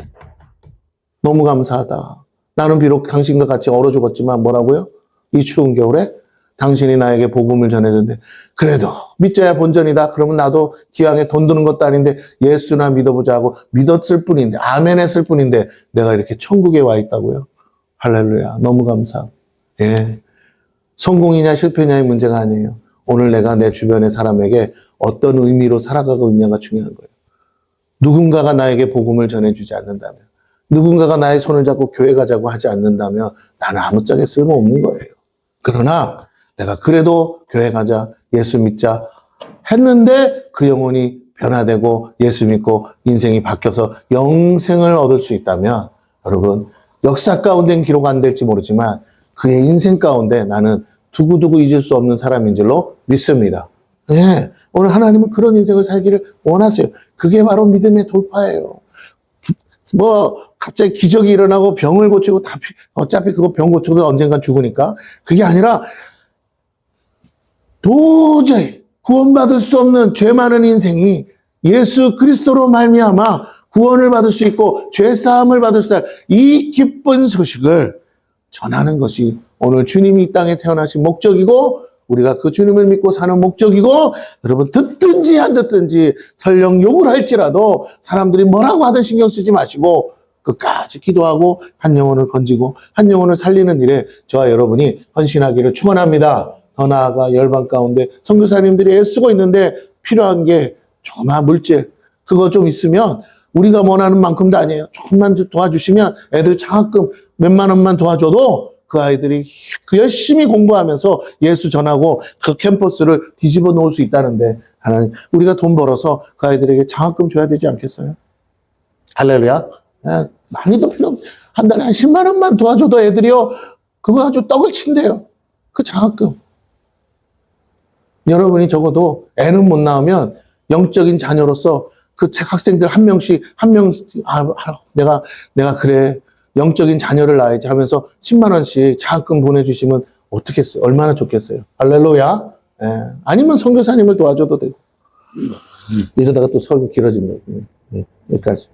A: 너무 감사하다. 나는 비록 당신과 같이 얼어 죽었지만 뭐라고요? 이 추운 겨울에 당신이 나에게 복음을 전해줬는데 그래도 믿자야 본전이다. 그러면 나도 기왕에 돈 드는 것도 아닌데 예수나 믿어보자 하고 믿었을 뿐인데 아멘 했을 뿐인데 내가 이렇게 천국에 와 있다고요. 할렐루야. 너무 감사. 성공이냐 실패냐의 문제가 아니에요. 오늘 내가 내 주변의 사람에게 어떤 의미로 살아가고 있냐가 중요한 거예요. 누군가가 나에게 복음을 전해주지 않는다면, 누군가가 나의 손을 잡고 교회 가자고 하지 않는다면 나는 아무짝에 쓸모없는 거예요. 그러나 내가 그래도 교회 가자, 예수 믿자 했는데 그 영혼이 변화되고 예수 믿고 인생이 바뀌어서 영생을 얻을 수 있다면 여러분 역사 가운데는 기록 안 될지 모르지만 그의 인생 가운데 나는 두고두고 잊을 수 없는 사람인 줄로 믿습니다. 오늘 하나님은 그런 인생을 살기를 원하세요. 그게 바로 믿음의 돌파예요. 갑자기 기적이 일어나고 병을 고치고 어차피 그거 병 고쳐도 언젠간 죽으니까 그게 아니라 도저히 구원받을 수 없는 죄 많은 인생이 예수 그리스도로 말미암아 구원을 받을 수 있고 죄 사함을 받을 수 있다. 이 기쁜 소식을 전하는 것이 오늘 주님이 이 땅에 태어나신 목적이고 우리가 그 주님을 믿고 사는 목적이고 여러분 듣든지 안 듣든지 설령 욕을 할지라도 사람들이 뭐라고 하든 신경 쓰지 마시고 끝까지 기도하고 한 영혼을 건지고 한 영혼을 살리는 일에 저와 여러분이 헌신하기를 축원합니다. 더 나아가 열방 가운데 선교사님들이 애쓰고 있는데 필요한 게 조그마한 물질 그거 좀 있으면 우리가 원하는 만큼도 아니에요. 조금만 도와주시면 애들 장학금 몇만 원만 도와줘도 그 아이들이 열심히 공부하면서 예수 전하고 그 캠퍼스를 뒤집어 놓을 수 있다는데 하나님 우리가 돈 벌어서 그 아이들에게 장학금 줘야 되지 않겠어요? 할렐루야. 많이도 필요 한 달에 한 10만 원만 도와줘도 애들이요 그거 아주 떡을 친대요. 그 장학금. 여러분이 적어도 애는 못 낳으면 영적인 자녀로서 그 학생들 한 명씩 내가 그래 영적인 자녀를 낳아야지 하면서 10만 원씩 장학금 보내주시면 어떻겠어요? 얼마나 좋겠어요? 할렐루야. 아니면 선교사님을 도와줘도 되고 이러다가 또 설교 길어진다. 여기까지.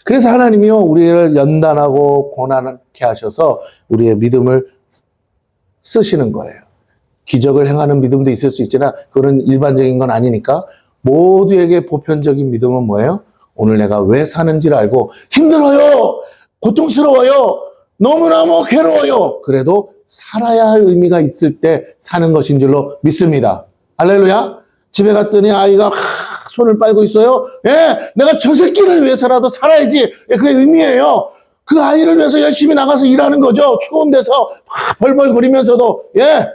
A: 그래서 하나님이요 우리를 연단하고 고난하게 하셔서 우리의 믿음을 쓰시는 거예요. 기적을 행하는 믿음도 있을 수 있지만 그런 일반적인 건 아니니까 모두에게 보편적인 믿음은 뭐예요? 오늘 내가 왜 사는지를 알고 힘들어요. 고통스러워요. 너무너무 괴로워요. 그래도 살아야 할 의미가 있을 때 사는 것인 줄로 믿습니다. 할렐루야. 집에 갔더니 아이가 손을 빨고 있어요. 예, 내가 저 새끼를 위해서라도 살아야지. 예, 그게 의미예요. 그 아이를 위해서 열심히 나가서 일하는 거죠. 추운 데서 벌벌거리면서도, 예,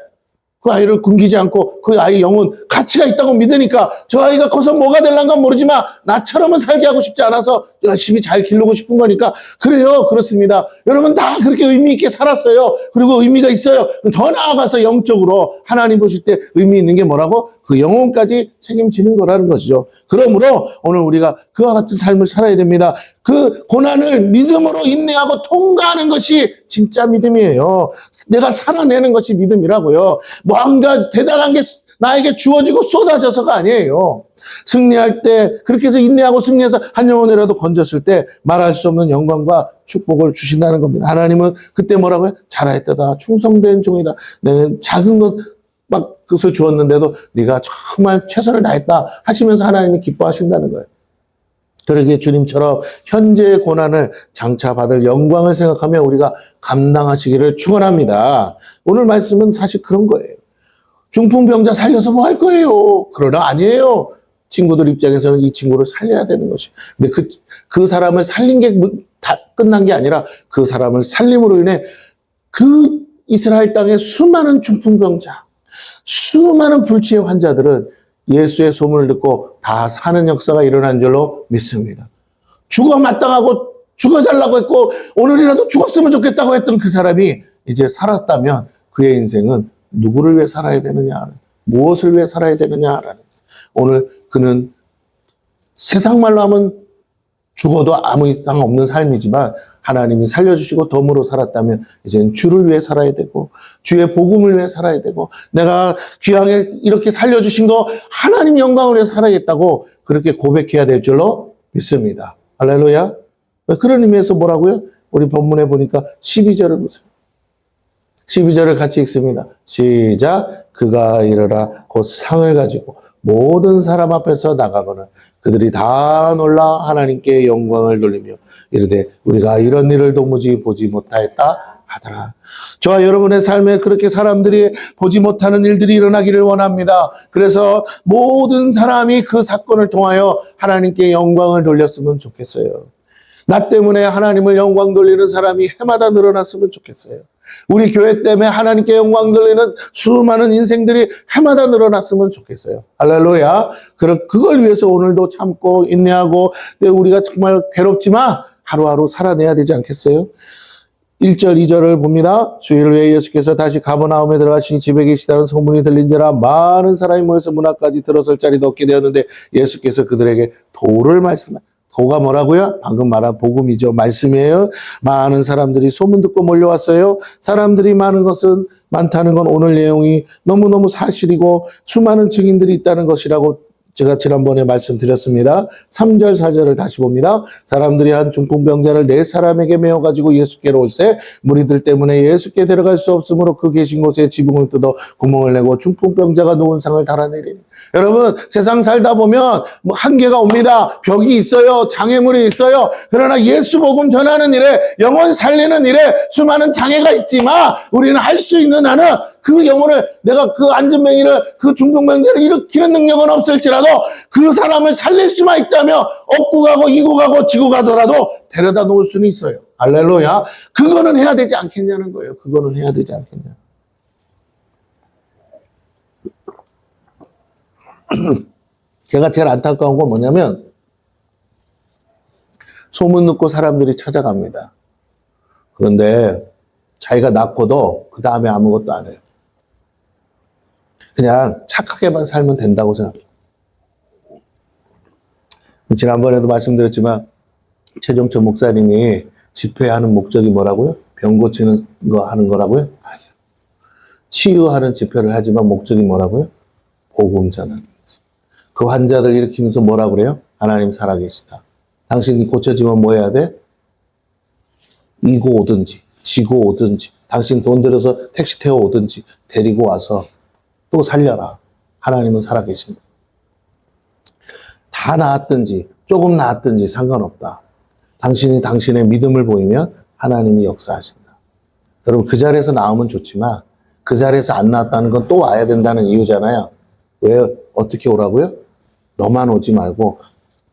A: 그 아이를 굶기지 않고 그 아이 영혼 가치가 있다고 믿으니까 저 아이가 커서 뭐가 될란가 모르지만 나처럼은 살게 하고 싶지 않아서 열심히 잘 기르고 싶은 거니까 그래요. 그렇습니다. 여러분 다 그렇게 의미 있게 살았어요. 그리고 의미가 있어요. 더 나아가서 영적으로 하나님 보실 때 의미 있는 게 뭐라고? 그 영혼까지 책임지는 거라는 것이죠. 그러므로 오늘 우리가 그와 같은 삶을 살아야 됩니다. 그 고난을 믿음으로 인내하고 통과하는 것이 진짜 믿음이에요. 내가 살아내는 것이 믿음이라고요. 뭔가 대단한 게 나에게 주어지고 쏟아져서가 아니에요. 승리할 때 그렇게 해서 인내하고 승리해서 한 영혼이라도 건졌을 때 말할 수 없는 영광과 축복을 주신다는 겁니다. 하나님은 그때 뭐라고요? 잘하였다. 충성된 종이다. 내가 작은 것 막 그것을 주었는데도 네가 정말 최선을 다했다 하시면서 하나님이 기뻐하신다는 거예요. 그러기에 주님처럼 현재의 고난을 장차 받을 영광을 생각하며 우리가 감당하시기를 축원합니다. 오늘 말씀은 사실 그런 거예요. 중풍병자 살려서 뭐 할 거예요? 그러나 아니에요. 친구들 입장에서는 이 친구를 살려야 되는 것이. 근데 그 사람을 살린 게 다 끝난 게 아니라 그 사람을 살림으로 인해 그 이스라엘 땅의 수많은 중풍병자, 수많은 불치의 환자들은 예수의 소문을 듣고 다 사는 역사가 일어난 줄로 믿습니다. 죽어 마땅하고 죽어 달라고 했고 오늘이라도 죽었으면 좋겠다고 했던 그 사람이 이제 살았다면 그의 인생은 누구를 위해 살아야 되느냐, 무엇을 위해 살아야 되느냐라는 오늘 그는 세상 말로 하면 죽어도 아무 이상 없는 삶이지만 하나님이 살려주시고 덤으로 살았다면 이제는 주를 위해 살아야 되고 주의 복음을 위해 살아야 되고 내가 귀하게 이렇게 살려주신 거 하나님 영광을 위해 살아야겠다고 그렇게 고백해야 될 줄로 믿습니다. 할렐루야. 그런 의미에서 뭐라고요? 우리 본문에 보니까 12절을 보세요. 12절을 같이 읽습니다. 시작. 그가 이르라 곧 상을 가지고 모든 사람 앞에서 나가거나 그들이 다 놀라 하나님께 영광을 돌리며 이르되 우리가 이런 일을 도무지 보지 못하였다 하더라. 저와 여러분의 삶에 그렇게 사람들이 보지 못하는 일들이 일어나기를 원합니다. 그래서 모든 사람이 그 사건을 통하여 하나님께 영광을 돌렸으면 좋겠어요. 나 때문에 하나님을 영광 돌리는 사람이 해마다 늘어났으면 좋겠어요. 우리 교회 때문에 하나님께 영광 돌리는 수많은 인생들이 해마다 늘어났으면 좋겠어요. 할렐루야. 그걸 위해서 오늘도 참고 인내하고 우리가 정말 괴롭지만 하루하루 살아내야 되지 않겠어요? 1절, 2절을 봅니다. 주일 후에 예수께서 다시 가버나움에 들어가시니 집에 계시다는 소문이 들린지라 많은 사람이 모여서 문 앞까지 들어설 자리도 없게 되었는데 예수께서 그들에게 도를 말씀하셨습니다. 도가 뭐라고요? 방금 말한 복음이죠. 말씀이에요. 많은 사람들이 소문 듣고 몰려왔어요. 사람들이 많다는 건 오늘 내용이 너무너무 사실이고 수많은 증인들이 있다는 것이라고 제가 지난번에 말씀드렸습니다. 3절, 4절을 다시 봅니다. 사람들이 한 중풍병자를 4사람에게 메어가지고 예수께로 올세 무리들 때문에 예수께 데려갈 수 없으므로 그 계신 곳에 지붕을 뜯어 구멍을 내고 중풍병자가 누운 상을 달아내리니. 여러분 세상 살다 보면 뭐 한계가 옵니다. 벽이 있어요. 장애물이 있어요. 그러나 예수 복음 전하는 일에 영혼 살리는 일에 수많은 장애가 있지만 우리는 할 수 있는 한은 그 영혼을 내가 그 안전병이를 그 중풍병자를 일으키는 능력은 없을지라도 그 사람을 살릴 수만 있다면 업고 가고 이고 가고 지고 가더라도 데려다 놓을 수는 있어요. 할렐루야. 그거는 해야 되지 않겠냐는 거예요. 그거는 해야 되지 않겠냐. 제가 제일 안타까운 건 뭐냐면 소문 듣고 사람들이 찾아갑니다. 그런데 자기가 낳고도 그 다음에 아무것도 안 해요. 그냥 착하게만 살면 된다고 생각해요. 지난번에도 말씀드렸지만 최종철 목사님이 집회하는 목적이 뭐라고요? 병 고치는 거 하는 거라고요? 아니요. 치유하는 집회를 하지만 목적이 뭐라고요? 복음 전하는. 그 환자들 일으키면서 뭐라 그래요? 하나님 살아계시다. 당신이 고쳐지면 뭐 해야 돼? 이고 오든지 지고 오든지 당신 돈 들여서 택시 태워 오든지 데리고 와서 또 살려라. 하나님은 살아계신다. 다 나았든지 조금 나았든지 상관없다. 당신이 당신의 믿음을 보이면 하나님이 역사하신다. 여러분 그 자리에서 나오면 좋지만 그 자리에서 안 나왔다는 건 또 와야 된다는 이유잖아요. 왜 어떻게 오라고요? 너만 오지 말고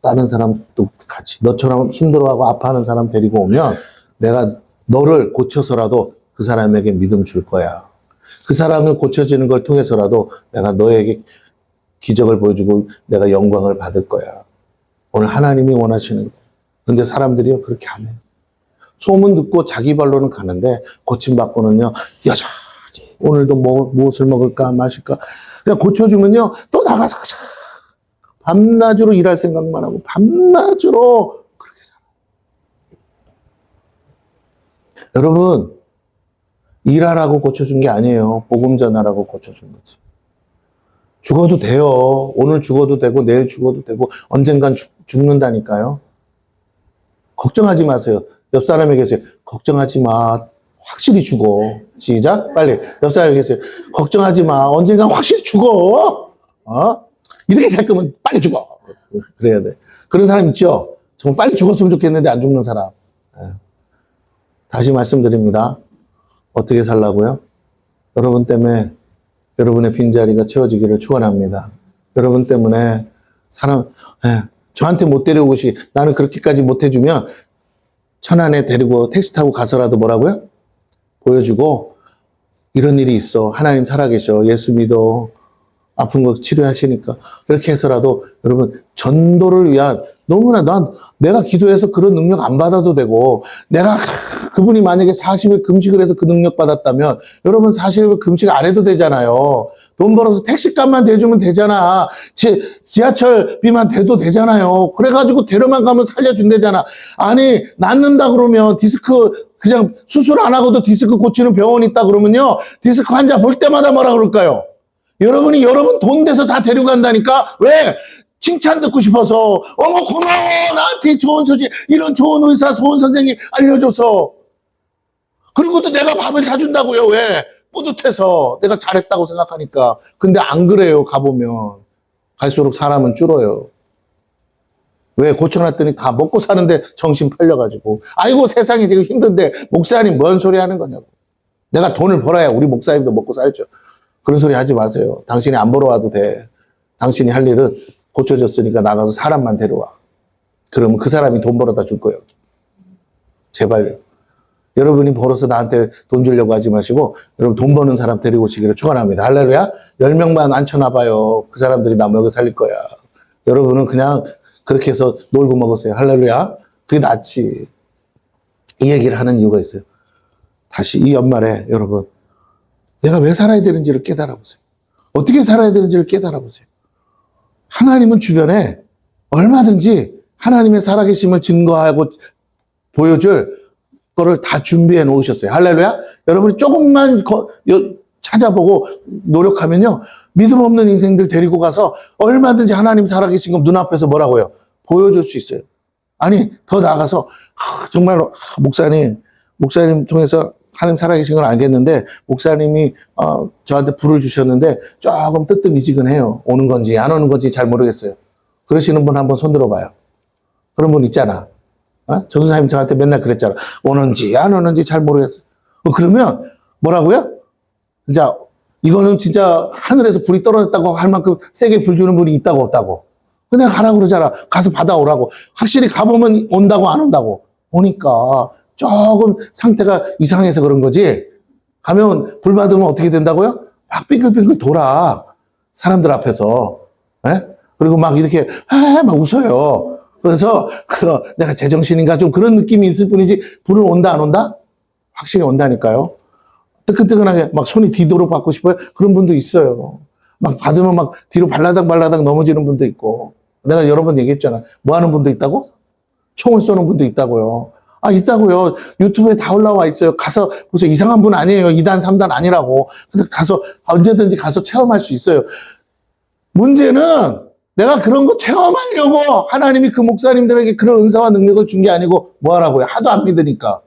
A: 다른 사람도 같이 너처럼 힘들어하고 아파하는 사람 데리고 오면 내가 너를 고쳐서라도 그 사람에게 믿음 줄 거야. 그 사람을 고쳐지는 걸 통해서라도 내가 너에게 기적을 보여주고 내가 영광을 받을 거야. 오늘 하나님이 원하시는 거야. 근데 사람들이요 그렇게 안 해요. 소문 듣고 자기 발로는 가는데 고침받고는요 여전히 오늘도 무엇을 먹을까 마실까 그냥 고쳐주면요 또 나가서 밤낮으로 일할 생각만 하고 밤낮으로 그렇게 살아요. 여러분 일하라고 고쳐준 게 아니에요. 복음 전하라고 고쳐준 거지. 죽어도 돼요. 오늘 죽어도 되고 내일 죽어도 되고 언젠간 죽는다니까요. 걱정하지 마세요. 옆 사람에게 계세요. 걱정하지 마. 확실히 죽어. 시작. 빨리. 옆 사람에게 계세요. 걱정하지 마. 언젠간 확실히 죽어. 이렇게 살 거면 빨리 죽어. 그래야 돼. 그런 사람 있죠? 정말 빨리 죽었으면 좋겠는데 안 죽는 사람. 다시 말씀드립니다. 어떻게 살라고요? 여러분 때문에 여러분의 빈자리가 채워지기를 축원합니다. 여러분 때문에 저한테 못 데려오고 나는 그렇게까지 못 해주면 천안에 데리고 택시 타고 가서라도 뭐라고요? 보여주고 이런 일이 있어. 하나님 살아계셔. 예수 믿어. 아픈 거 치료하시니까. 이렇게 해서라도 여러분 전도를 위한 너무나 내가 기도해서 그런 능력 안 받아도 되고 내가 그분이 만약에 40일 금식을 해서 그 능력 받았다면 여러분 40일 금식 안 해도 되잖아요. 돈 벌어서 택시값만 대주면 되잖아. 지하철비만 대도 되잖아요. 그래가지고 데려만 가면 살려준대잖아. 아니 낫는다 그러면 디스크 그냥 수술 안 하고도 디스크 고치는 병원 있다 그러면요. 디스크 환자 볼 때마다 뭐라 그럴까요? 여러분이 여러분 돈 대서 다 데려간다니까? 왜? 칭찬 듣고 싶어서 어머 고마워 나한테 좋은 소식 이런 좋은 의사 좋은 선생님 알려줘서 그리고 또 내가 밥을 사준다고요. 왜? 뿌듯해서 내가 잘했다고 생각하니까. 근데 안 그래요. 가보면 갈수록 사람은 줄어요. 왜? 고쳐놨더니 다 먹고 사는데 정신 팔려가지고 아이고 세상이 지금 힘든데 목사님 뭔 소리 하는 거냐고. 내가 돈을 벌어야 우리 목사님도 먹고 살죠. 그런 소리 하지 마세요. 당신이 안 벌어와도 돼. 당신이 할 일은 고쳐졌으니까 나가서 사람만 데려와. 그러면 그 사람이 돈 벌어다 줄 거예요. 제발요. 여러분이 벌어서 나한테 돈 주려고 하지 마시고 여러분 돈 버는 사람 데리고 오시기를 축원합니다. 할렐루야. 10명만 앉혀놔봐요. 그 사람들이 나 먹여 살릴 거야. 여러분은 그냥 그렇게 해서 놀고 먹으세요. 할렐루야. 그게 낫지. 이 얘기를 하는 이유가 있어요. 다시 이 연말에 여러분 내가 왜 살아야 되는지를 깨달아 보세요. 어떻게 살아야 되는지를 깨달아 보세요. 하나님은 주변에 얼마든지 하나님의 살아계심을 증거하고 보여줄 거를 다 준비해 놓으셨어요. 할렐루야. 여러분이 조금만 찾아보고 노력하면요. 믿음 없는 인생들 데리고 가서 얼마든지 하나님 살아계신 거 눈앞에서 뭐라고요? 보여줄 수 있어요. 아니 더 나아가서 정말로 목사님 통해서 하나님 살아계신 건 알겠는데 목사님이 저한테 불을 주셨는데 조금 뜨뜻미지근해요. 오는 건지 안 오는 건지 잘 모르겠어요. 그러시는 분 한번 손 들어봐요. 그런 분 있잖아. 전도사님 저한테 맨날 그랬잖아. 오는지 안 오는지 잘 모르겠어요. 그러면 뭐라고요? 진짜 이거는 진짜 하늘에서 불이 떨어졌다고 할 만큼 세게 불 주는 분이 있다고 없다고. 그냥 가라고 그러잖아. 가서 받아오라고. 확실히 가보면 온다고 안 온다고. 오니까 조금 상태가 이상해서 그런 거지. 가면 불 받으면 어떻게 된다고요? 막 빙글빙글 돌아. 사람들 앞에서. 그리고 막 이렇게 막 웃어요. 그래서 내가 제정신인가 좀 그런 느낌이 있을 뿐이지 불은 온다 안 온다? 확실히 온다니까요. 뜨끈뜨끈하게 막 손이 뒤도록 받고 싶어요. 그런 분도 있어요. 막 받으면 막 뒤로 발라당 넘어지는 분도 있고. 내가 여러 번 얘기했잖아. 뭐 하는 분도 있다고? 총을 쏘는 분도 있다고요. 있다고요. 유튜브에 다 올라와 있어요. 가서 보세요. 이상한 분 아니에요. 2단, 3단 아니라고. 그래서 가서 언제든지 가서 체험할 수 있어요. 문제는 내가 그런 거 체험하려고 하나님이 그 목사님들에게 그런 은사와 능력을 준 게 아니고 뭐 하라고요? 하도 안 믿으니까.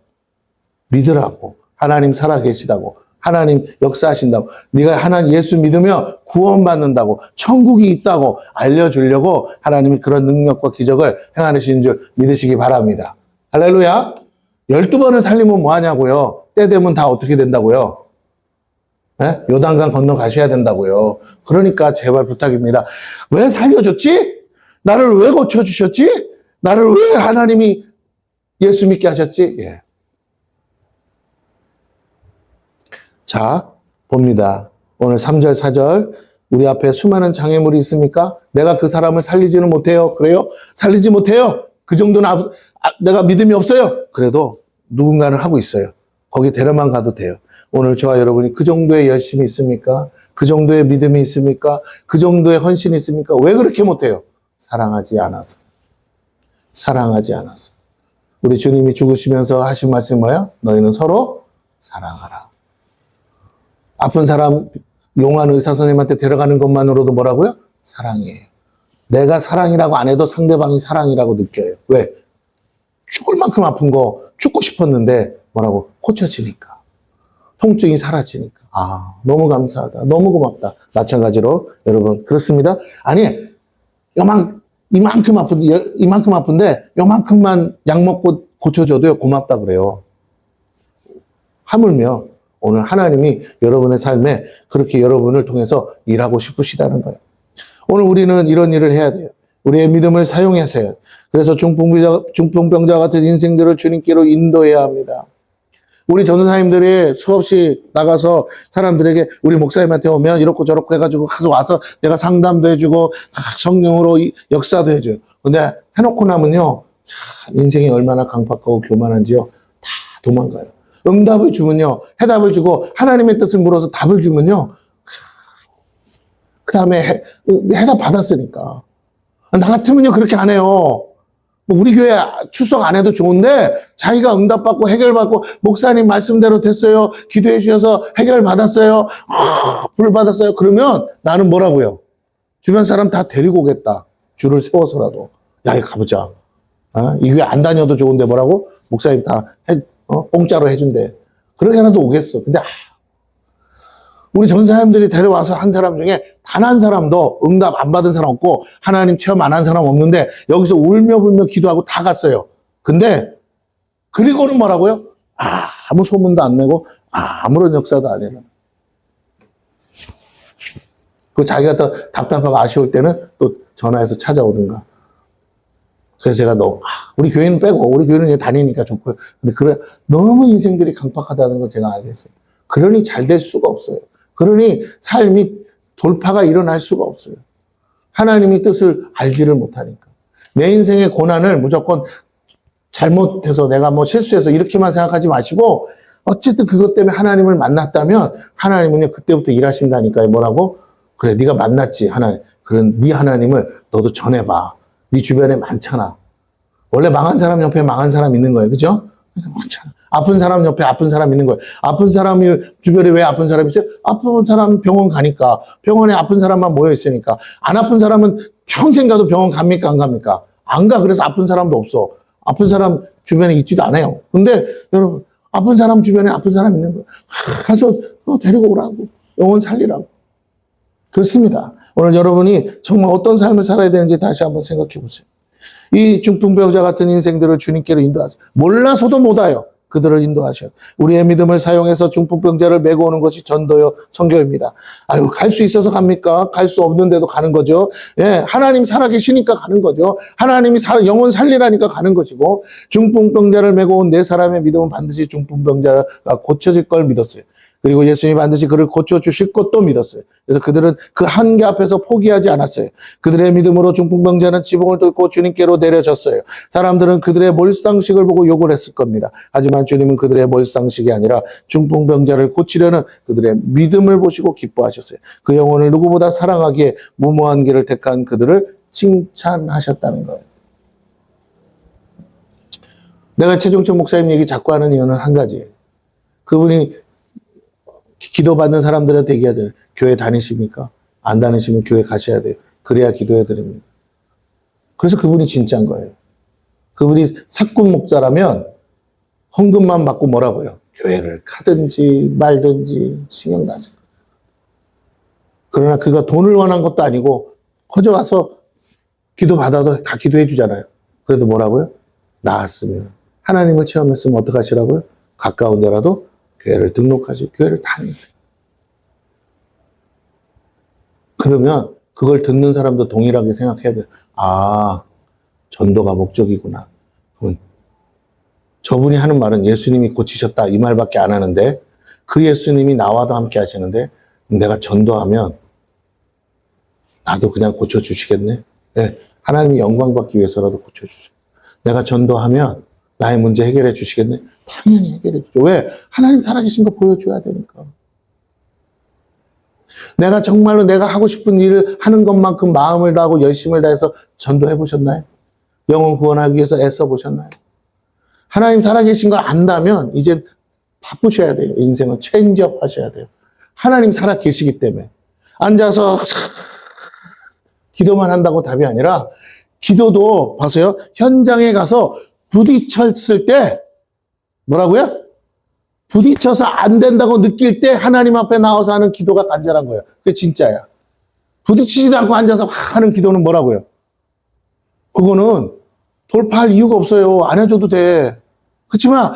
A: 믿으라고. 하나님 살아계시다고. 하나님 역사하신다고. 네가 하나님 예수 믿으면 구원받는다고. 천국이 있다고 알려주려고 하나님이 그런 능력과 기적을 행하시는 줄 믿으시기 바랍니다. 할렐루야. 12번을 살리면 뭐 하냐고요? 때 되면 다 어떻게 된다고요? 예? 요단강 건너 가셔야 된다고요. 그러니까 제발 부탁입니다. 왜 살려줬지? 나를 왜 고쳐주셨지? 나를 왜 하나님이 예수 믿게 하셨지? 예. 자, 봅니다. 오늘 3절, 4절. 우리 앞에 수많은 장애물이 있습니까? 내가 그 사람을 살리지는 못해요. 그래요? 살리지 못해요. 그 정도는 내가 믿음이 없어요. 그래도 누군가는 하고 있어요. 거기 데려만 가도 돼요. 오늘 저와 여러분이 그 정도의 열심이 있습니까? 그 정도의 믿음이 있습니까? 그 정도의 헌신이 있습니까? 왜 그렇게 못해요? 사랑하지 않아서. 사랑하지 않아서. 우리 주님이 죽으시면서 하신 말씀이 뭐야? 너희는 서로 사랑하라. 아픈 사람 용한 의사 선생님한테 데려가는 것만으로도 뭐라고요? 사랑이에요. 내가 사랑이라고 안 해도 상대방이 사랑이라고 느껴요. 왜? 죽을 만큼 아픈 거 죽고 싶었는데 뭐라고? 고쳐지니까. 통증이 사라지니까. 아, 너무 감사하다. 너무 고맙다. 마찬가지로 여러분 그렇습니다. 아니 이만큼 아픈데 요만큼만 약 먹고 고쳐줘도요 고맙다 그래요. 하물며 오늘 하나님이 여러분의 삶에 그렇게 여러분을 통해서 일하고 싶으시다는 거예요. 오늘 우리는 이런 일을 해야 돼요. 우리의 믿음을 사용해서요. 그래서 중풍병자 같은 인생들을 주님께로 인도해야 합니다. 우리 전도사님들이 수없이 나가서 사람들에게 우리 목사님한테 오면 이렇고 저렇고 해가지고 와서 내가 상담도 해주고 성령으로 역사도 해줘요. 근데 해놓고 나면요. 참 인생이 얼마나 강팍하고 교만한지요. 다 도망가요. 응답을 주면요. 해답을 주고 하나님의 뜻을 물어서 답을 주면요. 그 다음에 해답 받았으니까. 나 같으면요. 그렇게 안 해요. 우리 교회 출석 안 해도 좋은데 자기가 응답받고 해결받고 목사님 말씀대로 됐어요. 기도해 주셔서 해결받았어요. 불 받았어요. 그러면 나는 뭐라고요? 주변 사람 다 데리고 오겠다. 줄을 세워서라도. 야, 이거 가보자. 이 교회 안 다녀도 좋은데 뭐라고? 목사님 다 공짜로 해준대. 그러게라도 오겠어. 근데 우리 전사님들이 데려와서 한 사람 중에 단 한 사람도 응답 안 받은 사람 없고 하나님 체험 안 한 사람 없는데 여기서 울며 불며 기도하고 다 갔어요. 근데 그리고는 뭐라고요? 아무 소문도 안 내고 아무런 역사도 안 해요. 그 자기가 또 답답하고 아쉬울 때는 또 전화해서 찾아오든가. 그래서 제가 우리 교회는 빼고 우리 교회는 다니니까 좋고요. 근데 그래 너무 인생들이 강팍하다는 걸 제가 알겠어요. 그러니 잘 될 수가 없어요. 그러니 삶이 돌파가 일어날 수가 없어요. 하나님의 뜻을 알지를 못하니까. 내 인생의 고난을 무조건 잘못해서 내가 뭐 실수해서 이렇게만 생각하지 마시고 어쨌든 그것 때문에 하나님을 만났다면 하나님은요 그때부터 일하신다니까요. 뭐라고? 그래 네가 만났지 하나님. 그런 네 하나님을 너도 전해봐. 네 주변에 많잖아. 원래 망한 사람 옆에 망한 사람 있는 거예요. 그죠? 많잖아. 아픈 사람 옆에 아픈 사람 있는 거예요. 아픈 사람이 주변에 왜 아픈 사람이 있어요? 아픈 사람 병원 가니까. 병원에 아픈 사람만 모여 있으니까. 안 아픈 사람은 평생 가도 병원 갑니까? 안 갑니까? 안 가. 그래서 아픈 사람도 없어. 아픈 사람 주변에 있지도 않아요. 근데 여러분 아픈 사람 주변에 아픈 사람 있는 거예요. 가서 데리고 오라고. 영혼 살리라고. 그렇습니다. 오늘 여러분이 정말 어떤 삶을 살아야 되는지 다시 한번 생각해 보세요. 이 중풍병자 같은 인생들을 주님께로 인도하세요. 몰라서도 못 와요. 그들을 인도하셔요. 우리의 믿음을 사용해서 중풍병자를 메고 오는 것이 전도요, 선교입니다. 아유, 갈 수 있어서 갑니까? 갈 수 없는데도 가는 거죠. 예, 하나님 살아계시니까 가는 거죠. 하나님이 영혼 살리라니까 가는 것이고, 중풍병자를 메고 온 네 사람의 믿음은 반드시 중풍병자가 고쳐질 걸 믿었어요. 그리고 예수님이 반드시 그를 고쳐주실 것도 믿었어요. 그래서 그들은 그 한계 앞에서 포기하지 않았어요. 그들의 믿음으로 중풍병자는 지붕을 뚫고 주님께로 내려졌어요. 사람들은 그들의 몰상식을 보고 욕을 했을 겁니다. 하지만 주님은 그들의 몰상식이 아니라 중풍병자를 고치려는 그들의 믿음을 보시고 기뻐하셨어요. 그 영혼을 누구보다 사랑하기에 무모한 길을 택한 그들을 칭찬하셨다는 거예요. 내가 최종철 목사님 얘기 자꾸 하는 이유는 한 가지예요. 그분이 기도받는 사람들한테 얘기해야 돼요. 교회 다니십니까? 안 다니시면 교회 가셔야 돼요. 그래야 기도해 드립니다. 그래서 그분이 진짜인 거예요. 그분이 사꾼 목사라면 헌금만 받고 뭐라고요? 교회를 가든지 말든지 신경 나세요. 그러나 그가 돈을 원한 것도 아니고 거저 와서 기도받아도 다 기도해 주잖아요. 그래도 뭐라고요? 나았으면 하나님을 체험했으면 어떡하시라고요? 가까운 데라도 교회를 등록하시고 교회를 다니세요. 그러면 그걸 듣는 사람도 동일하게 생각해야 돼요. 아, 전도가 목적이구나. 그러면 저분이 하는 말은 예수님이 고치셨다 이 말밖에 안 하는데 그 예수님이 나와도 함께 하시는데 내가 전도하면 나도 그냥 고쳐주시겠네. 네, 하나님이 영광 받기 위해서라도 고쳐주세요. 내가 전도하면 나의 문제 해결해 주시겠네. 당연히 해결해 주죠. 왜? 하나님 살아계신 거 보여줘야 되니까. 내가 정말로 내가 하고 싶은 일을 하는 것만큼 마음을 다하고 열심을 다해서 전도해 보셨나요? 영혼 구원하기 위해서 애써 보셨나요? 하나님 살아계신 걸 안다면 이제 바꾸셔야 돼요. 인생을 체인지업 하셔야 돼요. 하나님 살아계시기 때문에. 앉아서 기도만 한다고 답이 아니라 기도도 봐서요. 현장에 가서 부딪혔을 때 뭐라고요? 부딪혀서 안 된다고 느낄 때 하나님 앞에 나와서 하는 기도가 간절한 거예요. 그게 진짜야. 부딪히지도 않고 앉아서 하는 기도는 뭐라고요? 그거는 돌파할 이유가 없어요. 안 해줘도 돼. 그렇지만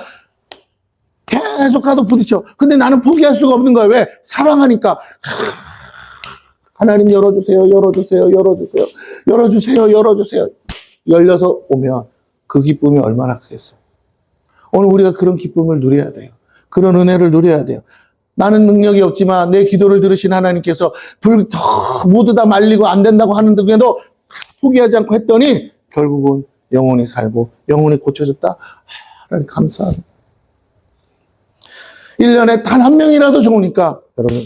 A: 계속 가도 부딪혀. 근데 나는 포기할 수가 없는 거예요. 왜? 사랑하니까. 하나님 열어주세요. 열어주세요. 열어주세요. 열어주세요. 열어주세요. 열려서 오면 그 기쁨이 얼마나 크겠어요. 오늘 우리가 그런 기쁨을 누려야 돼요. 그런 은혜를 누려야 돼요. 나는 능력이 없지만 내 기도를 들으신 하나님께서 모두 다 말리고 안 된다고 하는데도 포기하지 않고 했더니 결국은 영혼이 살고 영혼이 고쳐졌다. 하나님 감사합니다. 1년에 단 한 명이라도 좋으니까 여러분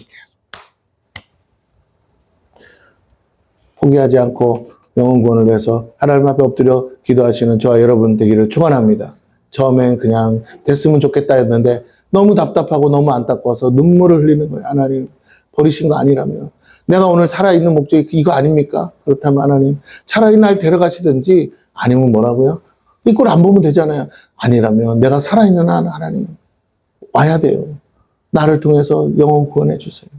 A: 포기하지 않고 영혼 구원을 위해서 하나님 앞에 엎드려 기도하시는 저와 여러분 되기를 축원합니다. 처음엔 그냥 됐으면 좋겠다 했는데 너무 답답하고 너무 안타까워서 눈물을 흘리는 거예요. 하나님 버리신 거 아니라면 내가 오늘 살아있는 목적이 이거 아닙니까? 그렇다면 하나님 차라리 날 데려가시든지 아니면 뭐라고요? 이 꼴 안 보면 되잖아요. 아니라면 내가 살아있는 한 하나님 와야 돼요. 나를 통해서 영혼 구원해 주세요.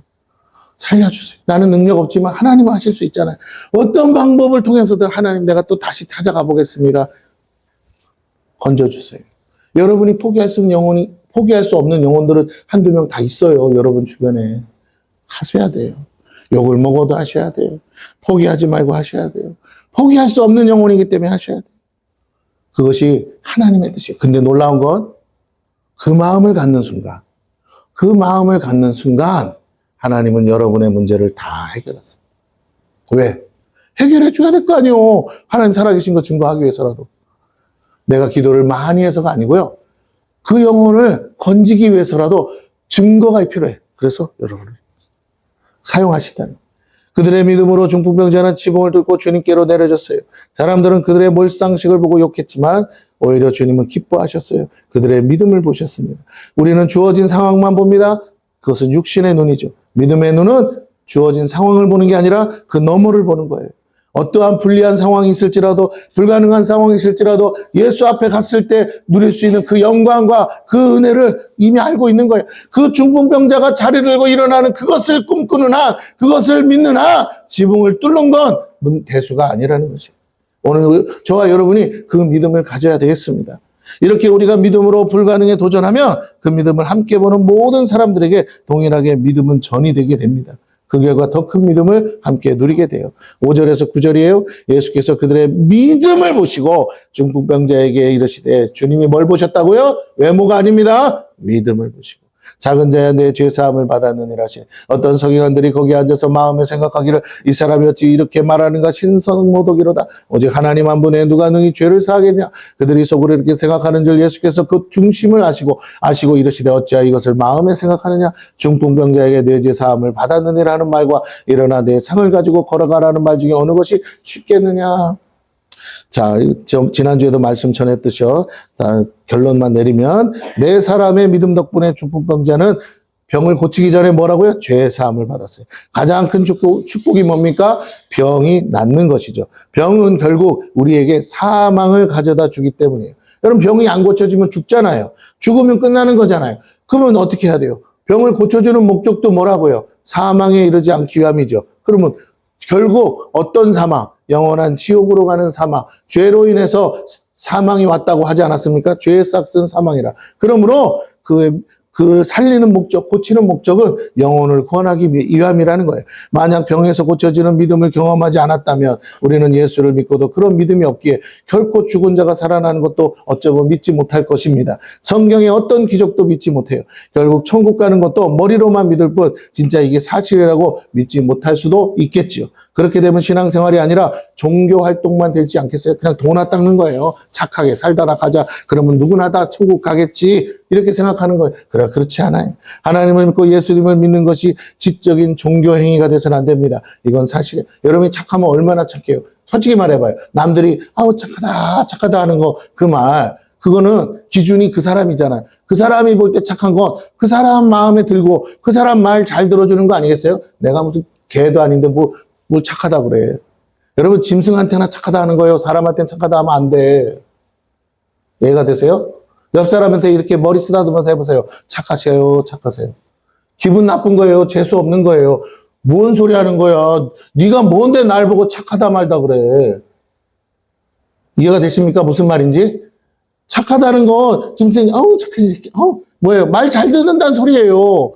A: 살려주세요. 나는 능력 없지만 하나님은 하실 수 있잖아요. 어떤 방법을 통해서든 하나님 내가 또 다시 찾아가 보겠습니다. 건져주세요. 여러분이 포기할 수 없는 영혼들은 한두 명 다 있어요. 여러분 주변에. 하셔야 돼요. 욕을 먹어도 하셔야 돼요. 포기하지 말고 하셔야 돼요. 포기할 수 없는 영혼이기 때문에 하셔야 돼요. 그것이 하나님의 뜻이에요. 근데 놀라운 건 그 마음을 갖는 순간 하나님은 여러분의 문제를 다 해결하세요. 왜? 해결해 줘야 될 거 아니에요. 하나님 살아계신 거 증거하기 위해서라도. 내가 기도를 많이 해서가 아니고요. 그 영혼을 건지기 위해서라도 증거가 필요해. 그래서 여러분을 사용하시다는. 그들의 믿음으로 중풍병자는 지붕을 뚫고 주님께로 내려졌어요. 사람들은 그들의 몰상식을 보고 욕했지만 오히려 주님은 기뻐하셨어요. 그들의 믿음을 보셨습니다. 우리는 주어진 상황만 봅니다. 그것은 육신의 눈이죠. 믿음의 눈은 주어진 상황을 보는 게 아니라 그 너머를 보는 거예요. 어떠한 불리한 상황이 있을지라도 불가능한 상황이 있을지라도 예수 앞에 갔을 때 누릴 수 있는 그 영광과 그 은혜를 이미 알고 있는 거예요. 그 중풍병자가 자리를 들고 일어나는 그것을 꿈꾸는 한, 그것을 믿는 한 지붕을 뚫는 건 대수가 아니라는 것이에요. 오늘 저와 여러분이 그 믿음을 가져야 되겠습니다. 이렇게 우리가 믿음으로 불가능에 도전하면 그 믿음을 함께 보는 모든 사람들에게 동일하게 믿음은 전이 되게 됩니다. 그 결과 더 큰 믿음을 함께 누리게 돼요. 5절에서 9절이에요. 예수께서 그들의 믿음을 보시고 중풍병자에게 이르시되 주님이 뭘 보셨다고요? 외모가 아닙니다. 믿음을 보시고. 작은 자야 내 죄사함을 받았느니라 하시니 어떤 서기관들이 거기 앉아서 마음에 생각하기를 이 사람이 어찌 이렇게 말하는가 신성모독이로다. 오직 하나님 한 분에 누가 능히 죄를 사하겠냐. 그들이 속으로 이렇게 생각하는 줄 예수께서 그 중심을 아시고 이르시되 어찌하여 이것을 마음에 생각하느냐. 중풍병자에게 내 죄사함을 받았느니라 하는 말과 일어나 내 상을 가지고 걸어가라는 말 중에 어느 것이 쉽겠느냐. 자, 지난주에도 말씀 전했듯이요. 결론만 내리면 네 사람의 믿음 덕분에 중풍병자는 병을 고치기 전에 뭐라고요? 죄 사함을 받았어요. 가장 큰 축복이 뭡니까? 병이 낫는 것이죠. 병은 결국 우리에게 사망을 가져다 주기 때문이에요. 여러분 병이 안 고쳐지면 죽잖아요. 죽으면 끝나는 거잖아요. 그러면 어떻게 해야 돼요? 병을 고쳐주는 목적도 뭐라고요? 사망에 이르지 않기 위함이죠. 그러면 결국 어떤 사망? 영원한 지옥으로 가는 사망, 죄로 인해서 사망이 왔다고 하지 않았습니까? 죄의 싹은 사망이라. 그러므로 그 그를 살리는 목적, 고치는 목적은 영혼을 구원하기 위함이라는 거예요. 만약 병에서 고쳐지는 믿음을 경험하지 않았다면 우리는 예수를 믿고도 그런 믿음이 없기에 결코 죽은 자가 살아나는 것도 어쩌면 믿지 못할 것입니다. 성경의 어떤 기적도 믿지 못해요. 결국 천국 가는 것도 머리로만 믿을 뿐 진짜 이게 사실이라고 믿지 못할 수도 있겠지요. 그렇게 되면 신앙생활이 아니라 종교 활동만 되지 않겠어요? 그냥 도나 닦는 거예요. 착하게 살다가 가자. 그러면 누구나 다 천국 가겠지. 이렇게 생각하는 거예요. 그렇지 않아요. 하나님을 믿고 예수님을 믿는 것이 지적인 종교 행위가 돼서는 안 됩니다. 이건 사실이에요. 여러분이 착하면 얼마나 착해요. 솔직히 말해봐요. 남들이 아우 착하다 하는 거 그 말. 그거는 기준이 그 사람이잖아요. 그 사람이 볼 때 착한 건 그 사람 마음에 들고 그 사람 말 잘 들어주는 거 아니겠어요? 내가 무슨 개도 아닌데 뭘 착하다 그래. 여러분 짐승한테나 착하다 하는 거예요. 사람한테는 착하다 하면 안 돼. 이해가 되세요? 옆 사람한테 이렇게 머리 쓰다듬어서 해보세요. 착하세요. 기분 나쁜 거예요. 재수 없는 거예요. 뭔 소리 하는 거야. 네가 뭔데 날 보고 착하다 말다 그래. 이해가 되십니까? 무슨 말인지? 착하다는 거 짐승이 착해지. 뭐예요? 말 잘 듣는다는 소리예요.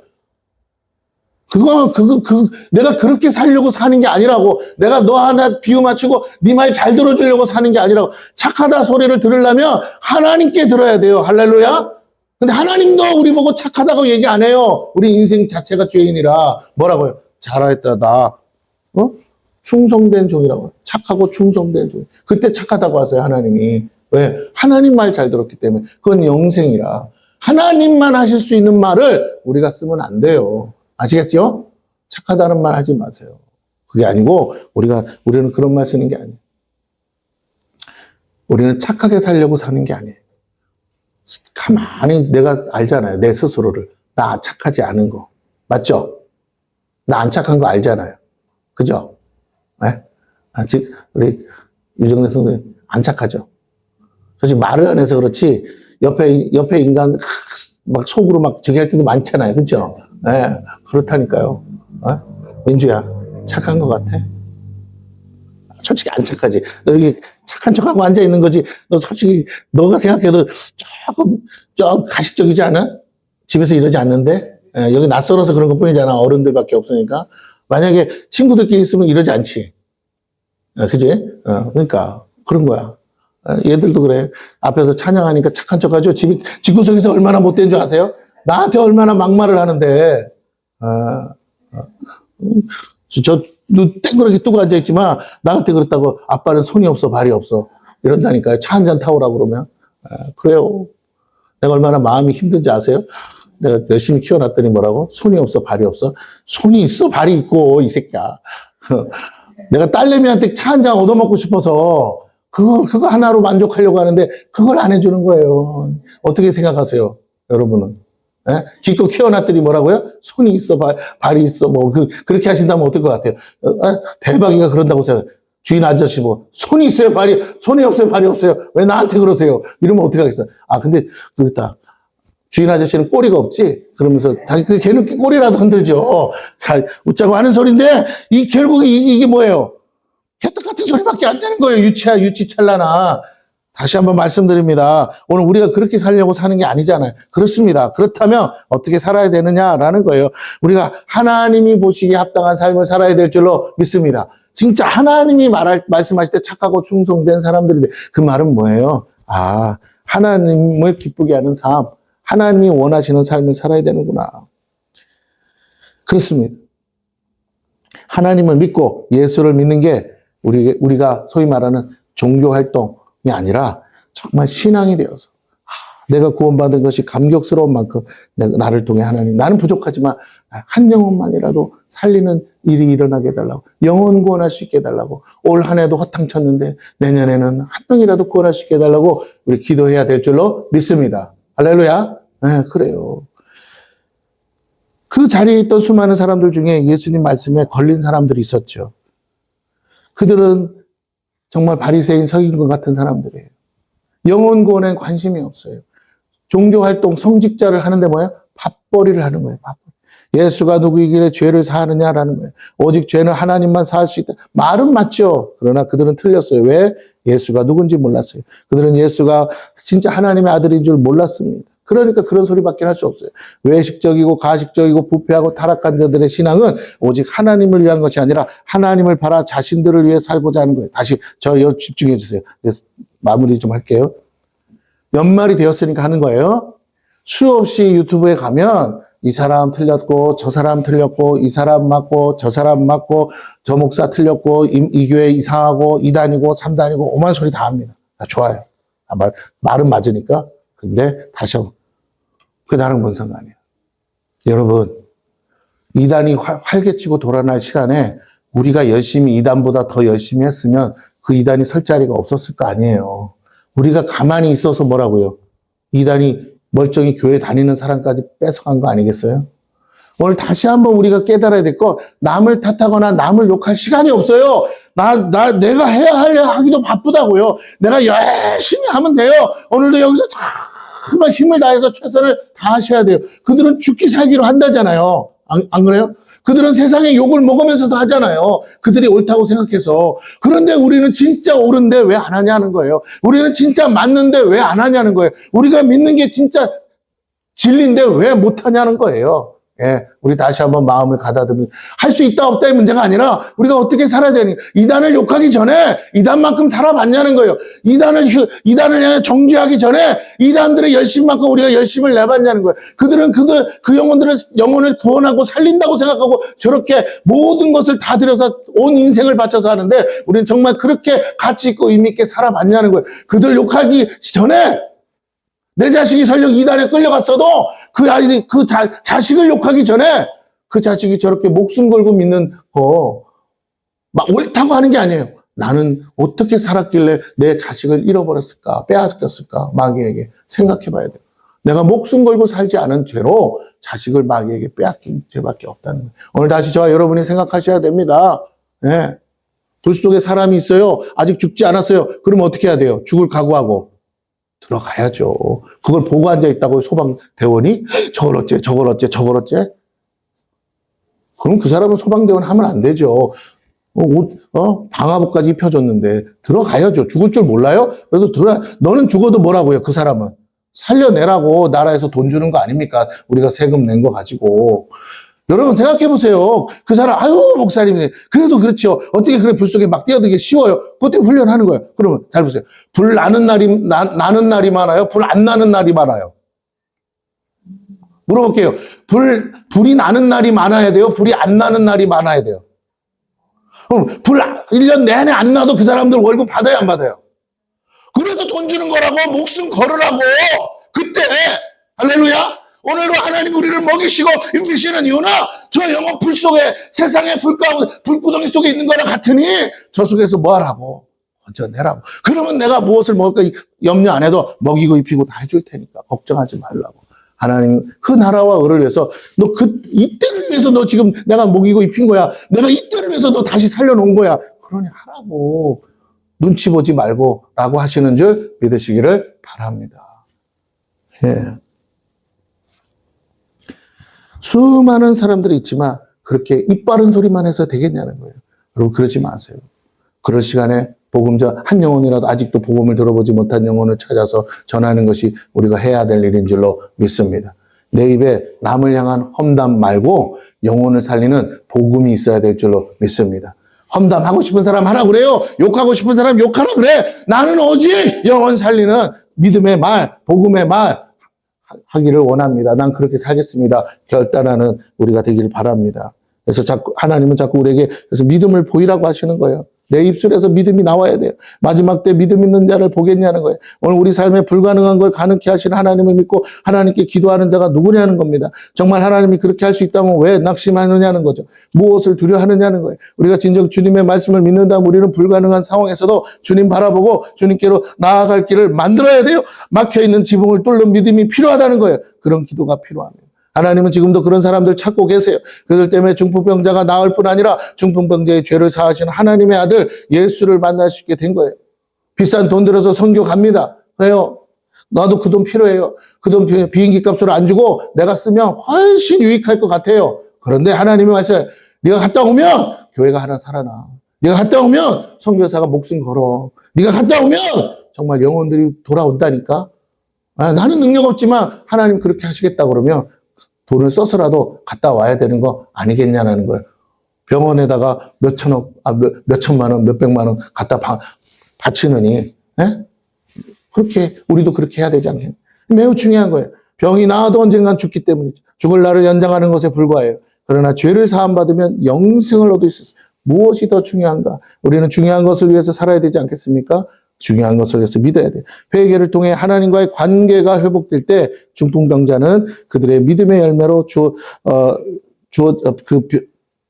A: 내가 그렇게 살려고 사는 게 아니라고. 내가 너 하나 비유 맞추고 네 말 잘 들어주려고 사는 게 아니라고. 착하다 소리를 들으려면 하나님께 들어야 돼요. 할렐루야? 근데 하나님도 우리 보고 착하다고 얘기 안 해요. 우리 인생 자체가 죄인이라. 뭐라고요? 잘했다, 충성된 종이라고. 착하고 충성된 종. 그때 착하다고 하세요, 하나님이. 왜? 하나님 말 잘 들었기 때문에. 그건 영생이라. 하나님만 하실 수 있는 말을 우리가 쓰면 안 돼요. 아시겠죠? 착하다는 말 하지 마세요. 그게 아니고 우리는 그런 말 쓰는 게 아니에요. 우리는 착하게 살려고 사는 게 아니에요. 가만히 내가 알잖아요. 내 스스로를. 나 착하지 않은 거. 맞죠? 나 안 착한 거 알잖아요. 그죠? 네? 아직 우리 유정래 선생님 안 착하죠? 솔직히 말을 안 해서 그렇지 옆에 인간 막 속으로 막 저기 할 때도 많잖아요. 그죠? 네, 그렇다니까요. 민주야, 착한 것 같아? 솔직히 안 착하지. 너 여기 착한 척하고 앉아있는 거지. 너 솔직히, 너가 생각해도 조금 가식적이지 않아? 집에서 이러지 않는데? 여기 낯설어서 그런 것 뿐이잖아. 어른들밖에 없으니까. 만약에 친구들끼리 있으면 이러지 않지. 그지? 그러니까, 그런 거야. 얘들도 그래. 앞에서 찬양하니까 착한 척 하죠. 집구석에서 얼마나 못된 줄 아세요? 나한테 얼마나 막말을 하는데, 너 땡그랗게 뜨고 앉아있지만, 나한테 그렇다고 아빠는 손이 없어, 발이 없어. 이런다니까요. 차 한잔 타오라고 그러면. 그래요. 내가 얼마나 마음이 힘든지 아세요? 내가 열심히 키워놨더니 뭐라고? 손이 없어, 발이 없어? 손이 있어, 발이 있고, 이 새끼야. 내가 딸내미한테 차 한잔 얻어먹고 싶어서, 그거 하나로 만족하려고 하는데, 그걸 안 해주는 거예요. 어떻게 생각하세요? 여러분은? 기껏 키워놨더니 뭐라고요? 손이 있어, 발이 있어, 그렇게 하신다면 어떨 것 같아요? 대박이가 그런다고 생각해요. 주인 아저씨 손이 있어요, 손이 없어요, 발이 없어요. 왜 나한테 그러세요? 이러면 어떻게 하겠어요? 근데, 그렇다. 주인 아저씨는 꼬리가 없지? 그러면서, 걔는 꼬리라도 흔들죠. 자, 웃자고 하는 소리인데, 결국 이게 뭐예요? 개떡 같은 소리밖에 안 되는 거예요. 유치찰나나. 다시 한번 말씀드립니다. 오늘 우리가 그렇게 살려고 사는 게 아니잖아요. 그렇습니다. 그렇다면 어떻게 살아야 되느냐라는 거예요. 우리가 하나님이 보시기에 합당한 삶을 살아야 될 줄로 믿습니다. 진짜 하나님이 말씀하실 때 착하고 충성된 사람들인데 그 말은 뭐예요? 하나님을 기쁘게 하는 삶, 하나님이 원하시는 삶을 살아야 되는구나. 그렇습니다. 하나님을 믿고 예수를 믿는 게 우리가 소위 말하는 종교 활동이 아니라 정말 신앙이 되어서 내가 구원받은 것이 감격스러운 만큼 나를 통해 하나님, 나는 부족하지만 한 영혼만이라도 살리는 일이 일어나게 해달라고, 영혼 구원할 수 있게 해달라고, 올 한 해도 허탕쳤는데 내년에는 한 명이라도 구원할 수 있게 해달라고 우리 기도해야 될 줄로 믿습니다. 할렐루야. 네, 그래요. 그 자리에 있던 수많은 사람들 중에 예수님 말씀에 걸린 사람들이 있었죠. 그들은 정말 바리새인 서기관 같은 사람들이에요. 영혼 구원에 관심이 없어요. 종교활동, 성직자를 하는데 뭐예요? 밥벌이를 하는 거예요. 밥벌이. 예수가 누구이길래 죄를 사하느냐라는 거예요. 오직 죄는 하나님만 사할 수 있다. 말은 맞죠. 그러나 그들은 틀렸어요. 왜? 예수가 누군지 몰랐어요. 그들은 예수가 진짜 하나님의 아들인 줄 몰랐습니다. 그러니까 그런 소리밖에 할 수 없어요. 외식적이고 가식적이고 부패하고 타락한 자들의 신앙은 오직 하나님을 위한 것이 아니라 하나님을 바라 자신들을 위해 살고자 하는 거예요. 다시 집중해 주세요. 마무리 좀 할게요. 연말이 되었으니까 하는 거예요. 수없이 유튜브에 가면 이 사람 틀렸고 저 사람 틀렸고 이 사람 맞고 저 사람 맞고 저 목사 틀렸고 이 교회 이상하고 2단이고 3단이고 오만 소리 다 합니다. 다 좋아요. 말은 맞으니까. 근데 다시 한번 그게 나랑 뭔 상관이야. 여러분 2단이 활개치고 돌아날 시간에 우리가 열심히 2단보다 더 열심히 했으면 그 2단이 설 자리가 없었을 거 아니에요. 우리가 가만히 있어서 뭐라고요. 2단이 멀쩡히 교회 다니는 사람까지 뺏어간 거 아니겠어요? 오늘 다시 한번 우리가 깨달아야 될 거, 남을 탓하거나 남을 욕할 시간이 없어요. 내가 하기도 바쁘다고요. 내가 열심히 하면 돼요. 오늘도 여기서 정말 힘을 다해서 최선을 다하셔야 돼요. 그들은 죽기 살기로 한다잖아요. 안 그래요? 그들은 세상의 욕을 먹으면서도 하잖아요. 그들이 옳다고 생각해서. 그런데 우리는 진짜 옳은데 왜 안 하냐는 거예요. 우리는 진짜 맞는데 왜 안 하냐는 거예요. 우리가 믿는 게 진짜 진리인데 왜 못 하냐는 거예요. 예, 우리 다시 한번 마음을 가다듬으면 할 수 있다 없다의 문제가 아니라 우리가 어떻게 살아야 되니? 이단을 욕하기 전에 이단만큼 살아봤냐는 거예요. 이단을 향해 정죄하기 전에 이단들의 열심만큼 우리가 열심을 내봤냐는 거예요. 그들은 그 영혼을 구원하고 살린다고 생각하고 저렇게 모든 것을 다 들여서 온 인생을 바쳐서 하는데 우리는 정말 그렇게 가치 있고 의미 있게 살아봤냐는 거예요. 그들 욕하기 전에 내 자식이 설령 이단에 끌려갔어도 자식을 욕하기 전에 그 자식이 저렇게 목숨 걸고 믿는 거, 막 옳다고 하는 게 아니에요. 나는 어떻게 살았길래 내 자식을 잃어버렸을까, 빼앗겼을까, 마귀에게 생각해 봐야 돼요. 내가 목숨 걸고 살지 않은 죄로 자식을 마귀에게 빼앗긴 죄밖에 없다는 거예요. 오늘 다시 저와 여러분이 생각하셔야 됩니다. 네. 불 속에 사람이 있어요. 아직 죽지 않았어요. 그럼 어떻게 해야 돼요? 죽을 각오하고. 들어가야죠. 그걸 보고 앉아있다고 소방대원이 저걸 어째? 그럼 그 사람은 소방대원 하면 안 되죠. 방화복까지 입혀줬는데 들어가야죠. 죽을 줄 몰라요? 그래도 너는 죽어도 뭐라고요? 그 사람은 살려내라고 나라에서 돈 주는 거 아닙니까? 우리가 세금 낸 거 가지고. 여러분 생각해 보세요. 그 사람 목사님이 그래도 그렇죠. 어떻게 그래 불 속에 막 뛰어들기 쉬워요. 그것 때문에 훈련하는 거예요. 그러면 잘 보세요. 불 나는 날이 많아요? 불 안 나는 날이 많아요? 물어볼게요. 불이 나는 날이 많아야 돼요? 불이 안 나는 날이 많아야 돼요? 그럼 1년 내내 안 나도 그 사람들 월급 받아요, 안 받아요? 그래서 돈 주는 거라고 목숨 걸으라고. 그때 할렐루야. 오늘도 하나님 우리를 먹이시고 입히시는 이유는 저 영혼 불 속에 세상의 불구덩이 속에 있는 거랑 같으니 저 속에서 뭐 하라고? 건져내라고. 그러면 내가 무엇을 먹을까 염려 안 해도 먹이고 입히고 다 해줄 테니까 걱정하지 말라고. 하나님 그 나라와 의를 위해서 이때를 위해서 너 지금 내가 먹이고 입힌 거야. 내가 이때를 위해서 너 다시 살려놓은 거야. 그러니 하라고. 눈치 보지 말고 라고 하시는 줄 믿으시기를 바랍니다. 예. 수많은 사람들이 있지만 그렇게 입 바른 소리만 해서 되겠냐는 거예요. 여러분 그러지 마세요. 그럴 시간에 한 영혼이라도 아직도 복음을 들어보지 못한 영혼을 찾아서 전하는 것이 우리가 해야 될 일인 줄로 믿습니다. 내 입에 남을 향한 험담 말고 영혼을 살리는 복음이 있어야 될 줄로 믿습니다. 험담하고 싶은 사람 하라 그래요. 욕하고 싶은 사람 욕하라 그래. 나는 오직 영혼 살리는 믿음의 말, 복음의 말 하기를 원합니다. 난 그렇게 살겠습니다. 결단하는 우리가 되기를 바랍니다. 그래서 하나님은 자꾸 우리에게 그래서 믿음을 보이라고 하시는 거예요. 내 입술에서 믿음이 나와야 돼요. 마지막 때 믿음 있는 자를 보겠냐는 거예요. 오늘 우리 삶에 불가능한 걸 가능케 하시는 하나님을 믿고 하나님께 기도하는 자가 누구냐는 겁니다. 정말 하나님이 그렇게 할 수 있다면 왜 낙심하느냐는 거죠. 무엇을 두려워하느냐는 거예요. 우리가 진정 주님의 말씀을 믿는다면 우리는 불가능한 상황에서도 주님 바라보고 주님께로 나아갈 길을 만들어야 돼요. 막혀있는 지붕을 뚫는 믿음이 필요하다는 거예요. 그런 기도가 필요합니다. 하나님은 지금도 그런 사람들 찾고 계세요. 그들 때문에 중풍병자가 나을 뿐 아니라 중풍병자의 죄를 사하시는 하나님의 아들 예수를 만날 수 있게 된 거예요. 비싼 돈 들여서 선교 갑니다. 왜요? 나도 그 돈 필요해요. 그 돈 비행기 값으로 안 주고 내가 쓰면 훨씬 유익할 것 같아요. 그런데 하나님이 말씀하세요. 네가 갔다 오면 교회가 하나 살아나. 네가 갔다 오면 선교사가 목숨 걸어. 네가 갔다 오면 정말 영혼들이 돌아온다니까. 나는 능력 없지만 하나님 그렇게 하시겠다 그러면 돈을 써서라도 갔다 와야 되는 거 아니겠냐는 거예요. 병원에다가 몇천억, 몇천만 원, 몇백만 원 갖다 바치느니, 예? 그렇게, 우리도 그렇게 해야 되지 않겠냐. 매우 중요한 거예요. 병이 나아도 언젠간 죽기 때문이죠. 죽을 날을 연장하는 것에 불과해요. 그러나 죄를 사함받으면 영생을 얻을 수 있어요. 무엇이 더 중요한가? 우리는 중요한 것을 위해서 살아야 되지 않겠습니까? 중요한 것을 위해서 믿어야 돼요. 회개를 통해 하나님과의 관계가 회복될 때 중풍병자는 그들의 믿음의 열매로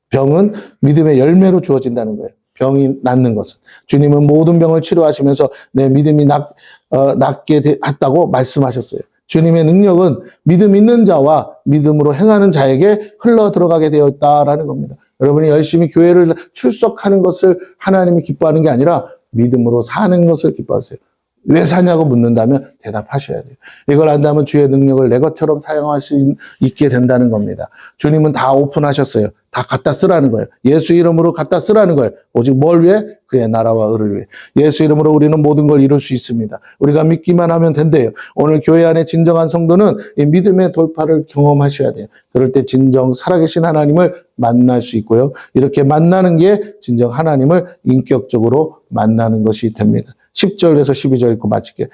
A: 병은 믿음의 열매로 주어진다는 거예요. 병이 낫는 것은. 주님은 모든 병을 치료하시면서 내 믿음이 낫게 했다고 말씀하셨어요. 주님의 능력은 믿음 있는 자와 믿음으로 행하는 자에게 흘러 들어가게 되어 있다라는 겁니다. 여러분이 열심히 교회를 출석하는 것을 하나님이 기뻐하는 게 아니라 믿음으로 사는 것을 기뻐하세요. 왜 사냐고 묻는다면 대답하셔야 돼요. 이걸 안다면 주의 능력을 내 것처럼 사용할 수 있게 된다는 겁니다. 주님은 다 오픈하셨어요. 다 갖다 쓰라는 거예요. 예수 이름으로 갖다 쓰라는 거예요. 오직 뭘 위해? 그의 나라와 의를 위해. 예수 이름으로 우리는 모든 걸 이룰 수 있습니다. 우리가 믿기만 하면 된대요. 오늘 교회 안에 진정한 성도는 이 믿음의 돌파를 경험하셔야 돼요. 그럴 때 진정 살아계신 하나님을 만날 수 있고요. 이렇게 만나는 게 진정 하나님을 인격적으로 만나는 것이 됩니다. 10절에서 12절 읽고 마칠게요.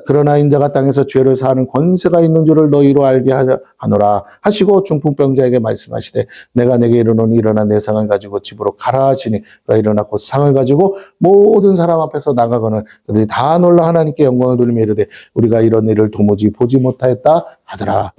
A: 그러나 인자가 땅에서 죄를 사하는 권세가 있는 줄을 너희로 알게 하노라 하시고 중풍병자에게 말씀하시되 내가 내게 이르노니 일어나 내 상을 가지고 집으로 가라 하시니 그가 일어나 곧 상을 가지고 모든 사람 앞에서 나가거늘 그들이 다 놀라 하나님께 영광을 돌리며 이르되 우리가 이런 일을 도무지 보지 못하였다 하더라.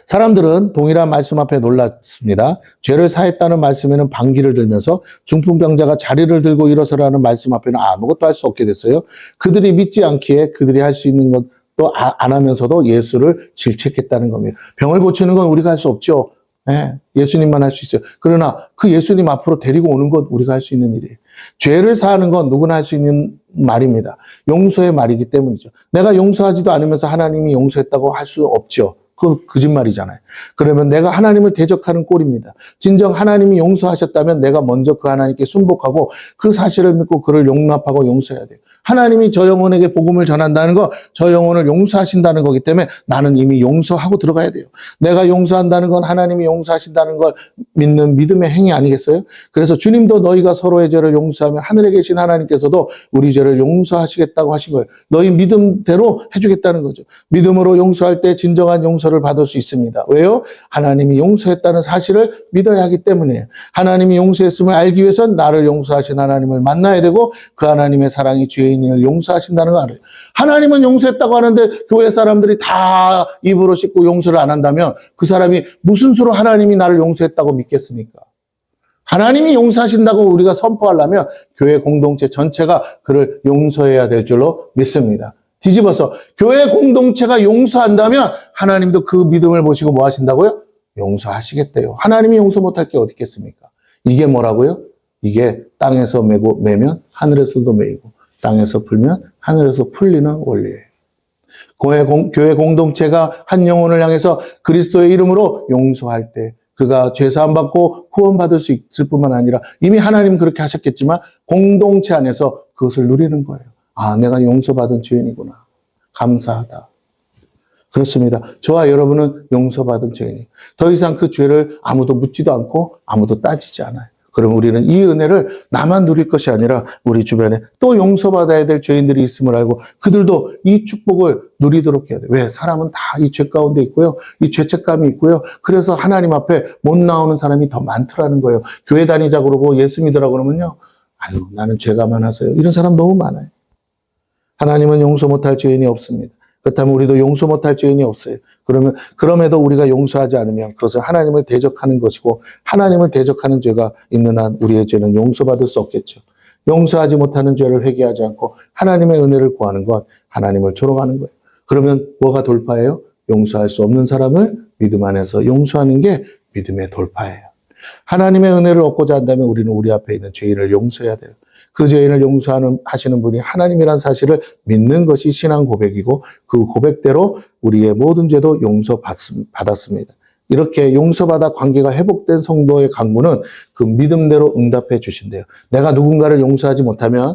A: 사람들은 동일한 말씀 앞에 놀랐습니다. 죄를 사했다는 말씀에는 반기를 들면서 중풍병자가 자리를 들고 일어서라는 말씀 앞에는 아무것도 할 수 없게 됐어요. 그들이 믿지 않기에 그들이 할 수 있는 것도 안 하면서도 예수를 질책했다는 겁니다. 병을 고치는 건 우리가 할 수 없죠. 네, 예수님만 할 수 있어요. 그러나 그 예수님 앞으로 데리고 오는 건 우리가 할 수 있는 일이에요. 죄를 사하는 건 누구나 할 수 있는 말입니다. 용서의 말이기 때문이죠. 내가 용서하지도 않으면서 하나님이 용서했다고 할 수 없죠. 그건 거짓말이잖아요. 그러면 내가 하나님을 대적하는 꼴입니다. 진정 하나님이 용서하셨다면 내가 먼저 그 하나님께 순복하고 그 사실을 믿고 그를 용납하고 용서해야 돼요. 하나님이 저 영혼에게 복음을 전한다는 거, 저 영혼을 용서하신다는 거기 때문에 나는 이미 용서하고 들어가야 돼요. 내가 용서한다는 건 하나님이 용서하신다는 걸 믿는 믿음의 행위 아니겠어요? 그래서 주님도 너희가 서로의 죄를 용서하면 하늘에 계신 하나님께서도 우리 죄를 용서하시겠다고 하신 거예요. 너희 믿음대로 해주겠다는 거죠. 믿음으로 용서할 때 진정한 용서를 받을 수 있습니다. 왜요? 하나님이 용서했다는 사실을 믿어야 하기 때문이에요. 하나님이 용서했음을 알기 위해서는 나를 용서하신 하나님을 만나야 되고 그 하나님의 사랑이 죄인을 용서하신다는 거 알아요. 하나님은 용서했다고 하는데 교회 사람들이 다 입으로 씻고 용서를 안 한다면 그 사람이 무슨 수로 하나님이 나를 용서했다고 믿겠습니까? 하나님이 용서하신다고 우리가 선포하려면 교회 공동체 전체가 그를 용서해야 될 줄로 믿습니다. 뒤집어서 교회 공동체가 용서한다면 하나님도 그 믿음을 보시고 뭐 하신다고요? 용서하시겠대요. 하나님이 용서 못할 게 어디 있겠습니까? 이게 뭐라고요? 이게 땅에서 매면 하늘에서도 매이고 땅에서 풀면 하늘에서 풀리는 원리예요. 교회 공동체가 한 영혼을 향해서 그리스도의 이름으로 용서할 때 그가 죄사함 받고 구원받을 수 있을 뿐만 아니라 이미 하나님 그렇게 하셨겠지만 공동체 안에서 그것을 누리는 거예요. 아, 내가 용서받은 죄인이구나. 감사하다. 그렇습니다. 저와 여러분은 용서받은 죄인이에요. 더 이상 그 죄를 아무도 묻지도 않고 아무도 따지지 않아요. 그럼 우리는 이 은혜를 나만 누릴 것이 아니라 우리 주변에 또 용서받아야 될 죄인들이 있음을 알고 그들도 이 축복을 누리도록 해야 돼요. 왜? 사람은 다 이 죄 가운데 있고요. 이 죄책감이 있고요. 그래서 하나님 앞에 못 나오는 사람이 더 많더라는 거예요. 교회 다니자 그러고 예수 믿으라고 그러면요. 아유, 나는 죄가 많아서요. 이런 사람 너무 많아요. 하나님은 용서 못할 죄인이 없습니다. 그렇다면 우리도 용서 못할 죄인이 없어요. 그럼에도 우리가 용서하지 않으면 그것은 하나님을 대적하는 것이고 하나님을 대적하는 죄가 있는 한 우리의 죄는 용서받을 수 없겠죠. 용서하지 못하는 죄를 회개하지 않고 하나님의 은혜를 구하는 것, 하나님을 조롱하는 거예요. 그러면 뭐가 돌파예요? 용서할 수 없는 사람을 믿음 안에서 용서하는 게 믿음의 돌파예요. 하나님의 은혜를 얻고자 한다면 우리는 우리 앞에 있는 죄인을 용서해야 돼요. 그 죄인을 용서하시는 분이 하나님이란 사실을 믿는 것이 신앙 고백이고 그 고백대로 우리의 모든 죄도 용서받았습니다. 이렇게 용서받아 관계가 회복된 성도의 강구는 그 믿음대로 응답해 주신대요. 내가 누군가를 용서하지 못하면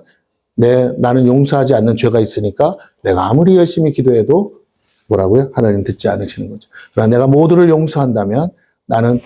A: 나는 용서하지 않는 죄가 있으니까 내가 아무리 열심히 기도해도 뭐라고요? 하나님 듣지 않으시는 거죠. 그러나 내가 모두를 용서한다면 나는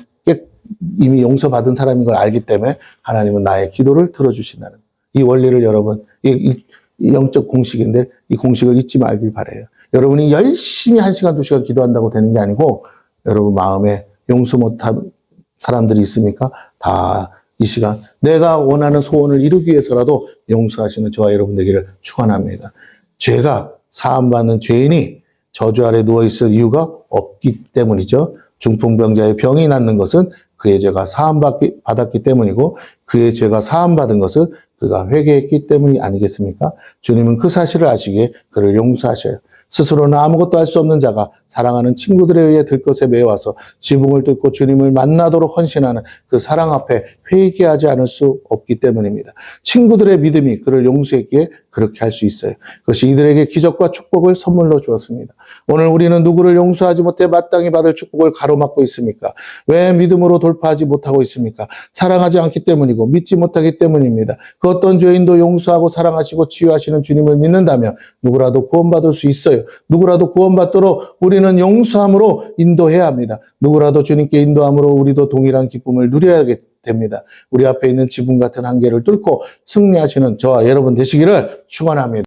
A: 이미 용서받은 사람인 걸 알기 때문에 하나님은 나의 기도를 들어주신다는 거예요. 이 원리를 여러분, 이 영적 공식인데 이 공식을 잊지 말길 바라요. 여러분이 열심히 1시간, 2시간 기도한다고 되는 게 아니고 여러분 마음에 용서 못한 사람들이 있습니까? 다 이 시간 내가 원하는 소원을 이루기 위해서라도 용서하시는 저와 여러분 되기를 축원합니다. 죄가 사함받는 죄인이 저주 아래 누워있을 이유가 없기 때문이죠. 중풍병자의 병이 낫는 것은 그의 죄가 사함받았기 때문이고 그의 죄가 사함받은 것은 그가 회개했기 때문이 아니겠습니까? 주님은 그 사실을 아시기에 그를 용서하셔요. 스스로는 아무것도 할 수 없는 자가 사랑하는 친구들에 의해 들것에 매여와서 지붕을 뚫고 주님을 만나도록 헌신하는 그 사랑 앞에 회개하지 않을 수 없기 때문입니다. 친구들의 믿음이 그를 용서했기에 그렇게 할 수 있어요. 그것이 이들에게 기적과 축복을 선물로 주었습니다. 오늘 우리는 누구를 용서하지 못해 마땅히 받을 축복을 가로막고 있습니까? 왜 믿음으로 돌파하지 못하고 있습니까? 사랑하지 않기 때문이고 믿지 못하기 때문입니다. 그 어떤 죄인도 용서하고 사랑하시고 치유하시는 주님을 믿는다면 누구라도 구원받을 수 있어요. 누구라도 구원받도록 우리는 용서함으로 인도해야 합니다. 누구라도 주님께 인도함으로 우리도 동일한 기쁨을 누려야 됩니다. 우리 앞에 있는 지붕 같은 한계를 뚫고 승리하시는 저와 여러분 되시기를 축원합니다.